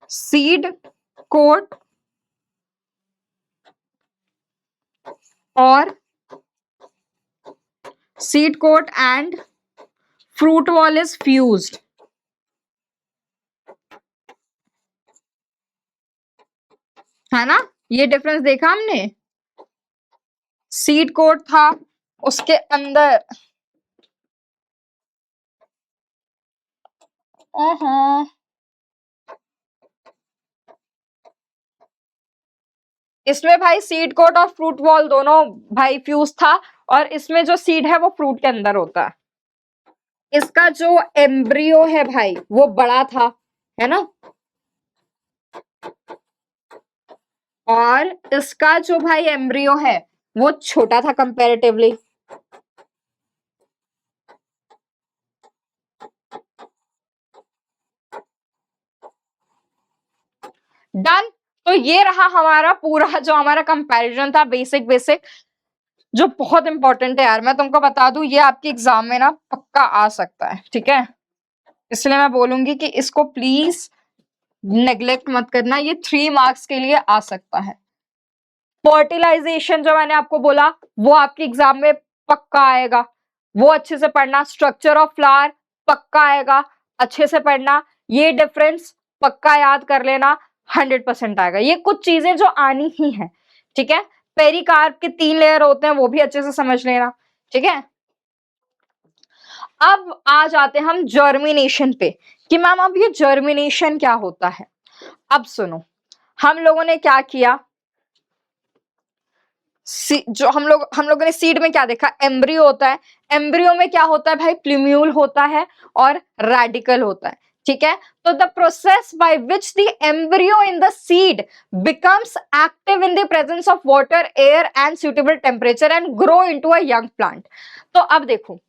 सीड कोट और seed coat and fruit wall is fused, है ना, ये डिफरेंस देखा हमने। सीड कोट था उसके अंदर, इसमें भाई सीड कोट और फ्रूट वॉल दोनों भाई फ्यूज था, और इसमें जो सीड है वो फ्रूट के अंदर होता है। इसका जो एम्ब्रियो है भाई वो बड़ा था, है ना, और इसका जो भाई एम्ब्रियो है वो छोटा था कंपैरेटिवली। डन। तो ये रहा हमारा पूरा जो हमारा कंपैरिजन था, बेसिक बेसिक, जो बहुत इंपॉर्टेंट है यार। मैं तुमको बता दूं ये आपके एग्जाम में ना पक्का आ सकता है, ठीक है, इसलिए मैं बोलूंगी कि इसको प्लीज नेग्लेक्ट मत करना, ये 3 मार्क्स के लिए आ सकता है। फर्टिलाइजेशन जो मैंने आपको बोला वो आपके एग्जाम में पक्का आएगा, वो अच्छे से पढ़ना। स्ट्रक्चर ऑफ फ्लावर पक्का आएगा, अच्छे से पढ़ना। ये डिफरेंस पक्का याद कर लेना, 100% आएगा। ये कुछ चीजें जो आनी ही है, ठीक है। पेरिकार्प के 3 लेयर होते हैं, वो भी अच्छे से समझ लेना, ठीक है। अब आ जाते हैं हम जर्मिनेशन पे कि मैम अब ये जर्मिनेशन क्या होता है। अब सुनो, हम लोगों ने क्या किया, जो हम लोगों ने सीड में क्या देखा, एम्ब्रियो होता है। एम्ब्रियो में क्या होता है भाई, प्लूम्यूल होता है और रेडिकल होता है, ठीक है। तो the process by which the embryo in the seed becomes active in the presence of water, air and suitable temperature and grow into a young plant. तो अब देखो,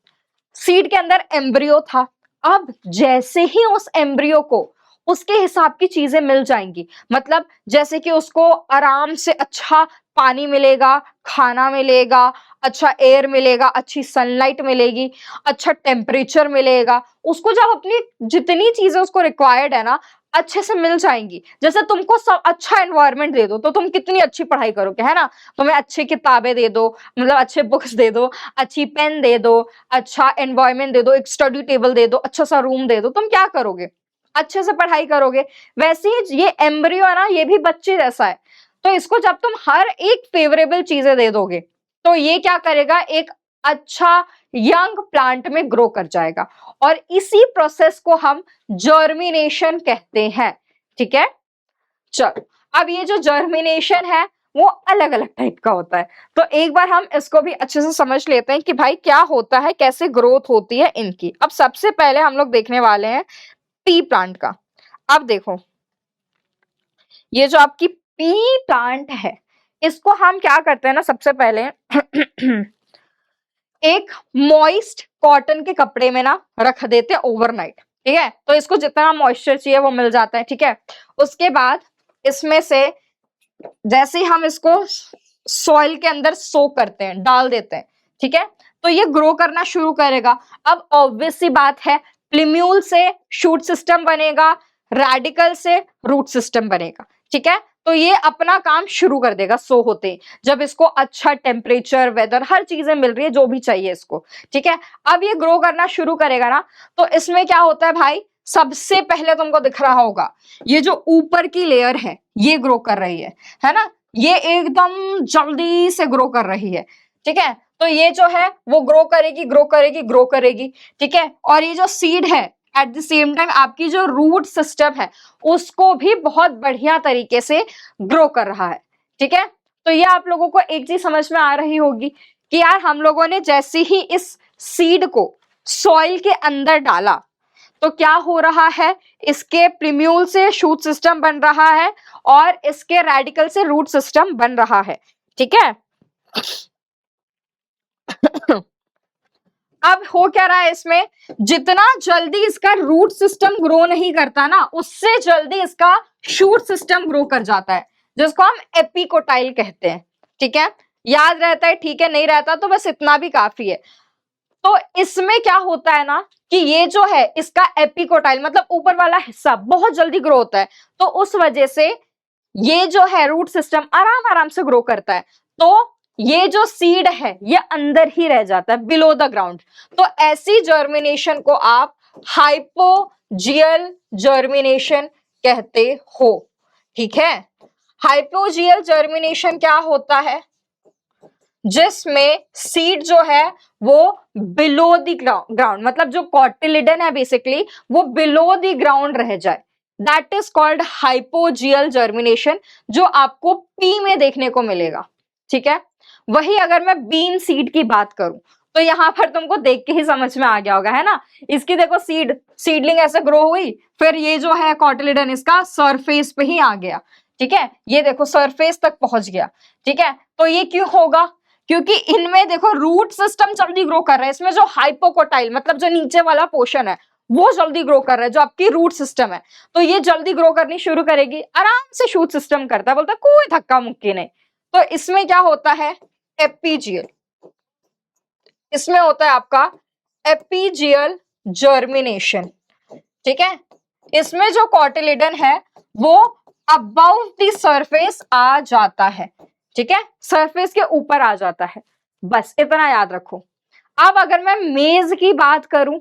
सीड के अंदर एम्ब्रियो था, अब जैसे ही उस एम्ब्रियो को उसके हिसाब की चीजें मिल जाएंगी, मतलब जैसे कि उसको आराम से अच्छा पानी मिलेगा, खाना मिलेगा, अच्छा एयर मिलेगा, अच्छी सनलाइट मिलेगी, अच्छा टेम्परेचर मिलेगा, उसको जब अपनी जितनी चीजें उसको रिक्वायर्ड है ना अच्छे से मिल जाएंगी। जैसे तुमको सब अच्छा एनवायरनमेंट दे दो तो तुम कितनी अच्छी पढ़ाई करोगे, है ना। तुम्हें अच्छी किताबें दे दो, मतलब अच्छे बुक्स दे दो, अच्छी पेन दे दो, अच्छा एनवायरनमेंट दे दो, एक स्टडी टेबल दे दो, अच्छा सा रूम दे दो, तुम क्या करोगे, अच्छे से पढ़ाई करोगे। वैसे ही ये एम्ब्रियो है ना, ये भी बच्चे जैसा है। तो इसको जब तुम हर एक फेवरेबल चीजें दे दोगे तो ये क्या करेगा, एक अच्छा यंग प्लांट में ग्रो कर जाएगा, और इसी प्रोसेस को हम जर्मिनेशन कहते हैं, ठीक है। चलो, अब ये जो जर्मिनेशन है वो अलग अलग टाइप का होता है, तो एक बार हम इसको भी अच्छे से समझ लेते हैं कि भाई क्या होता है, कैसे ग्रोथ होती है इनकी। अब सबसे पहले हम लोग देखने वाले हैं पी प्लांट का। अब देखो, ये जो आपकी पी प्लांट है इसको हम क्या करते हैं ना, सबसे पहले एक मॉइस्ट कॉटन के कपड़े में ना रख देते हैं ओवरनाइट, ठीक है। तो इसको जितना मॉइस्चर चाहिए वो मिल जाता है, ठीक है। उसके बाद इसमें से जैसे ही हम इसको सॉइल के अंदर सो करते हैं, डाल देते हैं, ठीक है, तो ये ग्रो करना शुरू करेगा। अब ऑब्वियस सी बात है, प्लिम्यूल से शूट सिस्टम बनेगा, रेडिकल से रूट सिस्टम बनेगा, ठीक है। तो ये अपना काम शुरू कर देगा सो होते, जब इसको अच्छा टेम्परेचर, वेदर, हर चीजें मिल रही है जो भी चाहिए इसको, ठीक है। अब ये ग्रो करना शुरू करेगा ना, तो इसमें क्या होता है भाई, सबसे पहले तुमको दिख रहा होगा ये जो ऊपर की लेयर है ये ग्रो कर रही है ना, ये एकदम जल्दी से ग्रो कर रही है, ठीक है। तो ये जो है वो ग्रो करेगी ग्रो करेगी ग्रो करेगी, ठीक है। और ये जो सीड है एट द सेम टाइम आपकी जो रूट सिस्टम है उसको भी बहुत बढ़िया तरीके से ग्रो कर रहा है, ठीक है। तो ये आप लोगों को एक चीज समझ में आ रही होगी कि यार हम लोगों ने जैसे ही इस सीड को सॉइल के अंदर डाला तो क्या हो रहा है, इसके प्रिम्यूल से शूट सिस्टम बन रहा है और इसके रेडिकल से रूट सिस्टम बन रहा है, ठीक है। अब हो क्या रहा है इसमें, जितना जल्दी इसका रूट सिस्टम ग्रो नहीं करता ना उससे जल्दी इसका शूट सिस्टम ग्रो कर जाता है, जिसको हम एपिकोटाइल कहते हैं, ठीक है। याद रहता है, ठीक है, नहीं रहता तो बस इतना भी काफी है। तो इसमें क्या होता है ना कि ये जो है इसका एपिकोटाइल मतलब ऊपर वाला हिस्सा बहुत जल्दी ग्रो होता है, तो उस वजह से ये जो है रूट सिस्टम आराम आराम से ग्रो करता है, तो ये जो सीड है ये अंदर ही रह जाता है बिलो द ग्राउंड। तो ऐसी जर्मिनेशन को आप हाइपोजियल जर्मिनेशन कहते हो, ठीक है। हाइपोजियल जर्मिनेशन क्या होता है, जिसमें सीड जो है वो बिलो द ग्राउंड मतलब जो कॉटिलिडन है बेसिकली वो बिलो द ग्राउंड रह जाए, that is called hypogeal germination, जो आपको पी में देखने को मिलेगा, ठीक है। वही अगर मैं बीन सीड की बात करूं तो यहां पर तुमको देख के ही समझ में आ गया होगा, है ना। इसकी देखो सीडलिंग ऐसे ग्रो हुई, फिर ये जो है कॉटिलिडन इसका सरफेस पे ही आ गया, ठीक है। ये देखो सरफेस तक पहुंच गया, ठीक है। तो ये क्यों होगा, क्योंकि इनमें देखो रूट सिस्टम जल्दी ग्रो कर रहा है, इसमें जो हाइपोकोटाइल मतलब जो नीचे वाला पोर्शन है वो जल्दी ग्रो कर रहा है, जो आपकी रूट सिस्टम है, तो ये जल्दी ग्रो करनी शुरू करेगी, आराम से शूट सिस्टम करता है, बोलता है कोई धक्का मुक्की नहीं। तो इसमें क्या होता है, एपीजियल, इसमें होता है आपका एपीजियल जर्मिनेशन, ठीक है। इसमें जो कॉटिलिडन है वो अबव द सरफेस आ जाता है, ठीक है, सरफेस के ऊपर आ जाता है, बस इतना याद रखो। अब अगर मैं मेज की बात करूं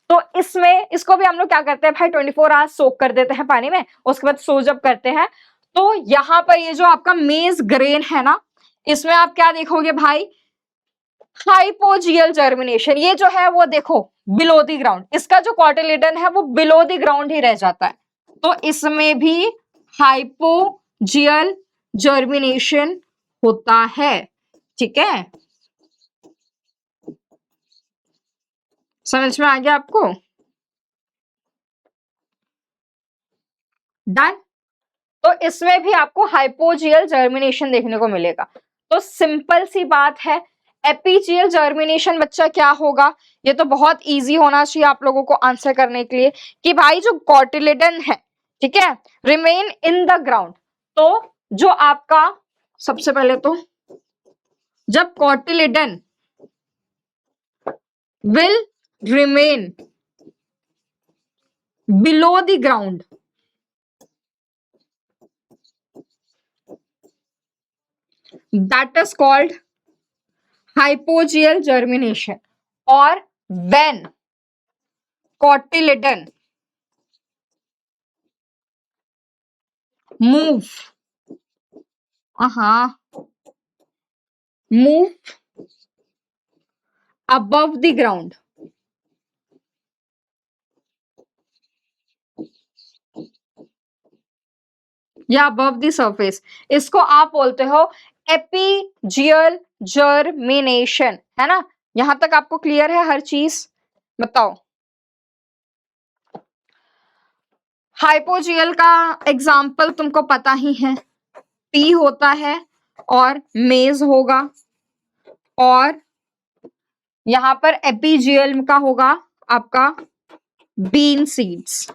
तो इसमें इसको भी हम लोग क्या करते हैं भाई 24 आवर्स सोक कर देते हैं पानी में, उसके बाद सो जब करते हैं तो यहां पर ये जो आपका मेज ग्रेन है ना इसमें आप क्या देखोगे भाई, हाइपोजियल जर्मिनेशन, ये जो है वो देखो बिलो द ग्राउंड, इसका जो कॉटिलिडन है वो बिलो द ग्राउंड ही रह जाता है, तो इसमें भी हाइपोजियल जर्मिनेशन होता है, ठीक है। समझ में आ गया आपको, डन। तो इसमें भी आपको हाइपोजियल जर्मिनेशन देखने को मिलेगा। तो सिंपल सी बात है, एपीजियल जर्मिनेशन बच्चा क्या होगा, ये तो बहुत इजी होना चाहिए आप लोगों को आंसर करने के लिए कि भाई जो कॉटिलिडन है, ठीक है, रिमेन इन द ग्राउंड। तो जो आपका सबसे पहले तो जब cotyledon will remain below the ground, that is called hypogeal germination, or when cotyledon move above the ground, या above the surface, इसको आप बोलते हो एपीजियल जर्मिनेशन, है ना। यहां तक आपको क्लियर है हर चीज, बताओ। हाइपोजियल का एग्जाम्पल तुमको पता ही है, पी होता है और मेज होगा, और यहां पर एपीजियल का होगा आपका बीन सीड्स,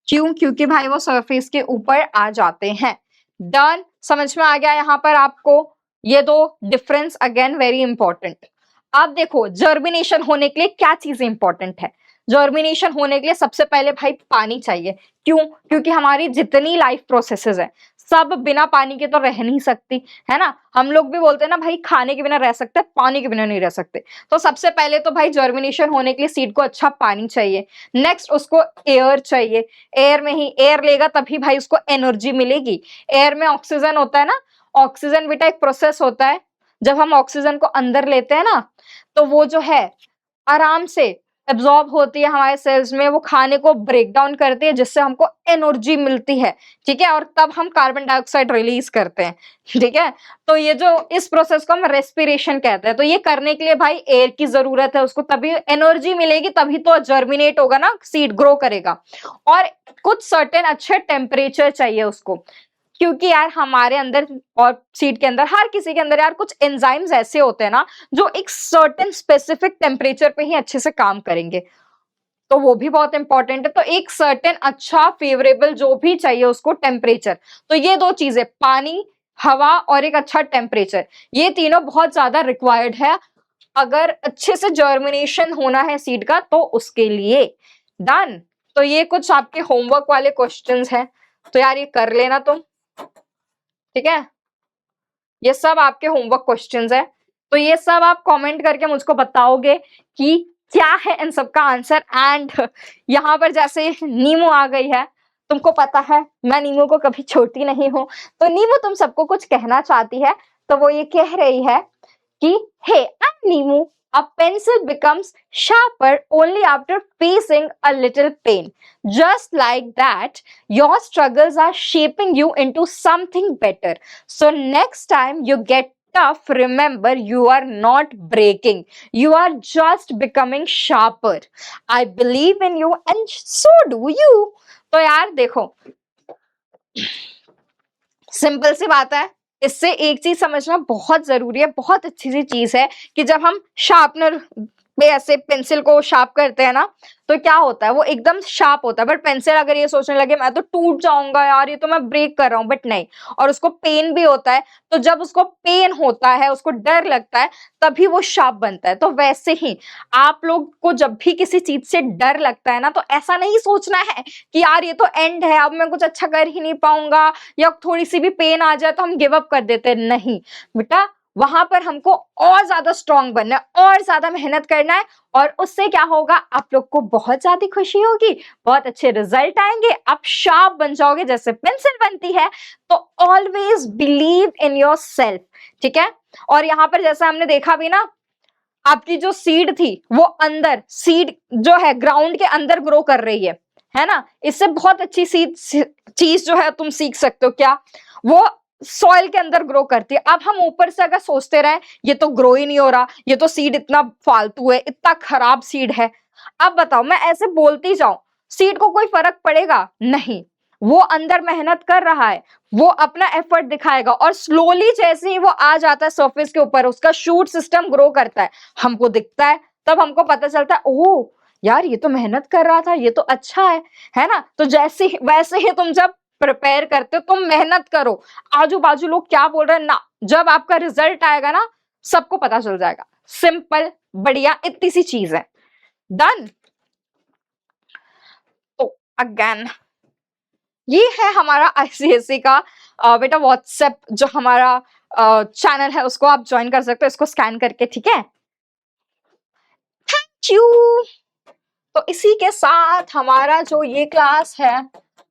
क्यों, क्योंकि भाई वो सरफेस के ऊपर आ जाते हैं। डन, समझ में आ गया यहाँ पर आपको, ये दो डिफरेंस अगेन वेरी इंपॉर्टेंट। अब देखो जर्मिनेशन होने के लिए क्या चीजें इंपॉर्टेंट है, जर्मिनेशन होने के लिए सबसे पहले भाई पानी चाहिए, क्यों, क्योंकि हमारी जितनी लाइफ प्रोसेसेस है सब बिना पानी के तो रह नहीं सकती, है ना। हम लोग भी बोलते हैं ना भाई खाने के बिना रह सकते हैं, पानी के बिना नहीं रह सकते। तो सबसे पहले तो भाई जर्मिनेशन होने के लिए सीड को अच्छा पानी चाहिए। नेक्स्ट उसको एयर चाहिए, एयर में ही एयर लेगा तभी भाई उसको एनर्जी मिलेगी। एयर में ऑक्सीजन होता है ना, ऑक्सीजन बेटा एक प्रोसेस होता है, जब हम ऑक्सीजन को अंदर लेते हैं ना तो वो जो है आराम से एब्जॉर्ब होती है हमारे सेल्स में, वो खाने को ब्रेक डाउन करती है जिससे हमको एनर्जी मिलती है, ठीक है। और तब हम कार्बन डाइऑक्साइड रिलीज करते हैं, ठीक है। तो ये जो इस प्रोसेस को हम रेस्पिरेशन कहते हैं। तो ये करने के लिए भाई एयर की जरूरत है उसको, तभी एनर्जी मिलेगी, तभी तो जर्मिनेट होगा ना, सीड ग्रो करेगा। और कुछ सर्टेन अच्छे टेम्परेचर चाहिए उसको, क्योंकि यार हमारे अंदर और सीड के अंदर, हर किसी के अंदर यार कुछ एंजाइम्स ऐसे होते हैं ना जो एक सर्टेन स्पेसिफिक टेम्परेचर पे ही अच्छे से काम करेंगे, तो वो भी बहुत इंपॉर्टेंट है। तो एक सर्टेन अच्छा फेवरेबल जो भी चाहिए उसको टेम्परेचर, तो ये दो चीजें, पानी, हवा और एक अच्छा टेम्परेचर, ये तीनों बहुत ज्यादा रिक्वायर्ड है अगर अच्छे से जर्मिनेशन होना है सीड का, तो उसके लिए। डन। तो ये कुछ आपके होमवर्क वाले क्वेश्चंस हैं, तो यार ये कर लेना तुम, ठीक है। ये सब आपके होमवर्क क्वेश्चंस है, तो ये सब आप कमेंट करके मुझको बताओगे कि क्या है इन सब का आंसर। एंड यहाँ पर जैसे नीमू आ गई है, तुमको पता है मैं नीमू को कभी छोड़ती नहीं हूँ, तो नीमू तुम सबको कुछ कहना चाहती है, तो वो ये कह रही है कि hey I am Neemu, a pencil becomes sharper only after facing a little pain. Just like that, your struggles are shaping you into something better. So next time you get tough, remember you are not breaking. You are just becoming sharper. I believe in you and so do you. तो यार देखो, सिंपल सी बात है, इससे एक चीज समझना बहुत जरूरी है, बहुत अच्छी सी चीज है कि जब हम शार्पनर पे ऐसे पेंसिल को शार्प करते हैं ना, तो क्या होता है वो एकदम शार्प होता है। बट पेंसिल अगर ये सोचने लगे मैं तो टूट जाऊंगा यार, ये तो मैं ब्रेक कर रहा हूँ, बट नहीं। और उसको पेन भी होता है, तो जब उसको पेन होता है, उसको डर लगता है, तभी वो शार्प बनता है। तो वैसे ही आप लोग को जब भी किसी चीज से डर लगता है ना, तो ऐसा नहीं सोचना है कि यार ये तो एंड है, अब मैं कुछ अच्छा कर ही नहीं पाऊंगा, या थोड़ी सी भी पेन आ जाए तो हम गिव अप कर देते हैं। नहीं बेटा, वहां पर हमको और ज्यादा स्ट्रांग बनना है, और ज्यादा मेहनत करना है, और उससे क्या होगा, आप लोग को बहुत ज्यादा खुशी होगी, बहुत अच्छे रिजल्ट आएंगे, आप शार्प बन जाओगे जैसे पेंसिल बनती है। तो always believe in your self, ठीक है। और यहाँ पर जैसा हमने देखा भी ना, आपकी जो सीड थी वो अंदर, सीड जो है ग्राउंड के अंदर ग्रो कर रही है ना। इससे बहुत अच्छी सीड चीज जो है तुम सीख सकते हो, क्या वो सॉइल के अंदर ग्रो करती है। अब हम ऊपर से अगर सोचते रहे ये तो ग्रो ही नहीं हो रहा, ये तो सीड इतना फालतू है, इतना खराब सीड है, अब बताओ मैं ऐसे बोलती जाऊं, सीड को कोई फर्क पड़ेगा? नहीं। वो अंदर मेहनत कर रहा है, वो अपना एफर्ट दिखाएगा, और स्लोली जैसे ही वो आ जाता है सरफेस के ऊपर, उसका शूट सिस्टम ग्रो करता है, हमको दिखता है, तब हमको पता चलता है ओह यार ये तो मेहनत कर रहा था, ये तो अच्छा है ना। तो जैसे वैसे ही तुम जब प्रिपेयर करते हो, तुम मेहनत करो, आजू बाजू लोग क्या बोल रहे हैं ना, जब आपका रिजल्ट आएगा ना सबको पता चल जाएगा। सिंपल, बढ़िया, इतनी सी चीज है। डन। तो अगेन ये है हमारा आईसीएसई का बेटा व्हाट्सएप, जो हमारा चैनल है उसको आप ज्वाइन कर सकते हो इसको स्कैन करके, ठीक है। Thank you. तो इसी के साथ हमारा जो ये क्लास है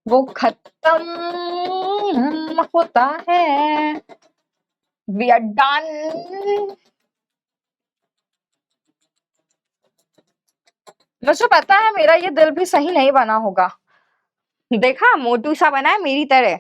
वो खत्म होता है। We are done. मुझे पता है मेरा ये दिल भी सही नहीं बना होगा, देखा मोटू सा बना है मेरी तरह,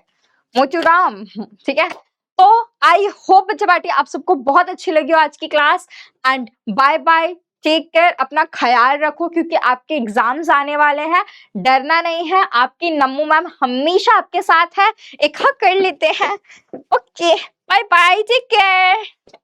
मोटू राम, ठीक है। तो आई होप बच्चे बाटी आप सबको बहुत अच्छी लगी हो आज की class, and bye bye, take care, अपना ख्याल रखो, क्योंकि आपके एग्जाम्स आने वाले हैं, डरना नहीं है, आपकी नम्मू मैम हमेशा आपके साथ है, एक हक कर लेते हैं। Okay bye bye, take care.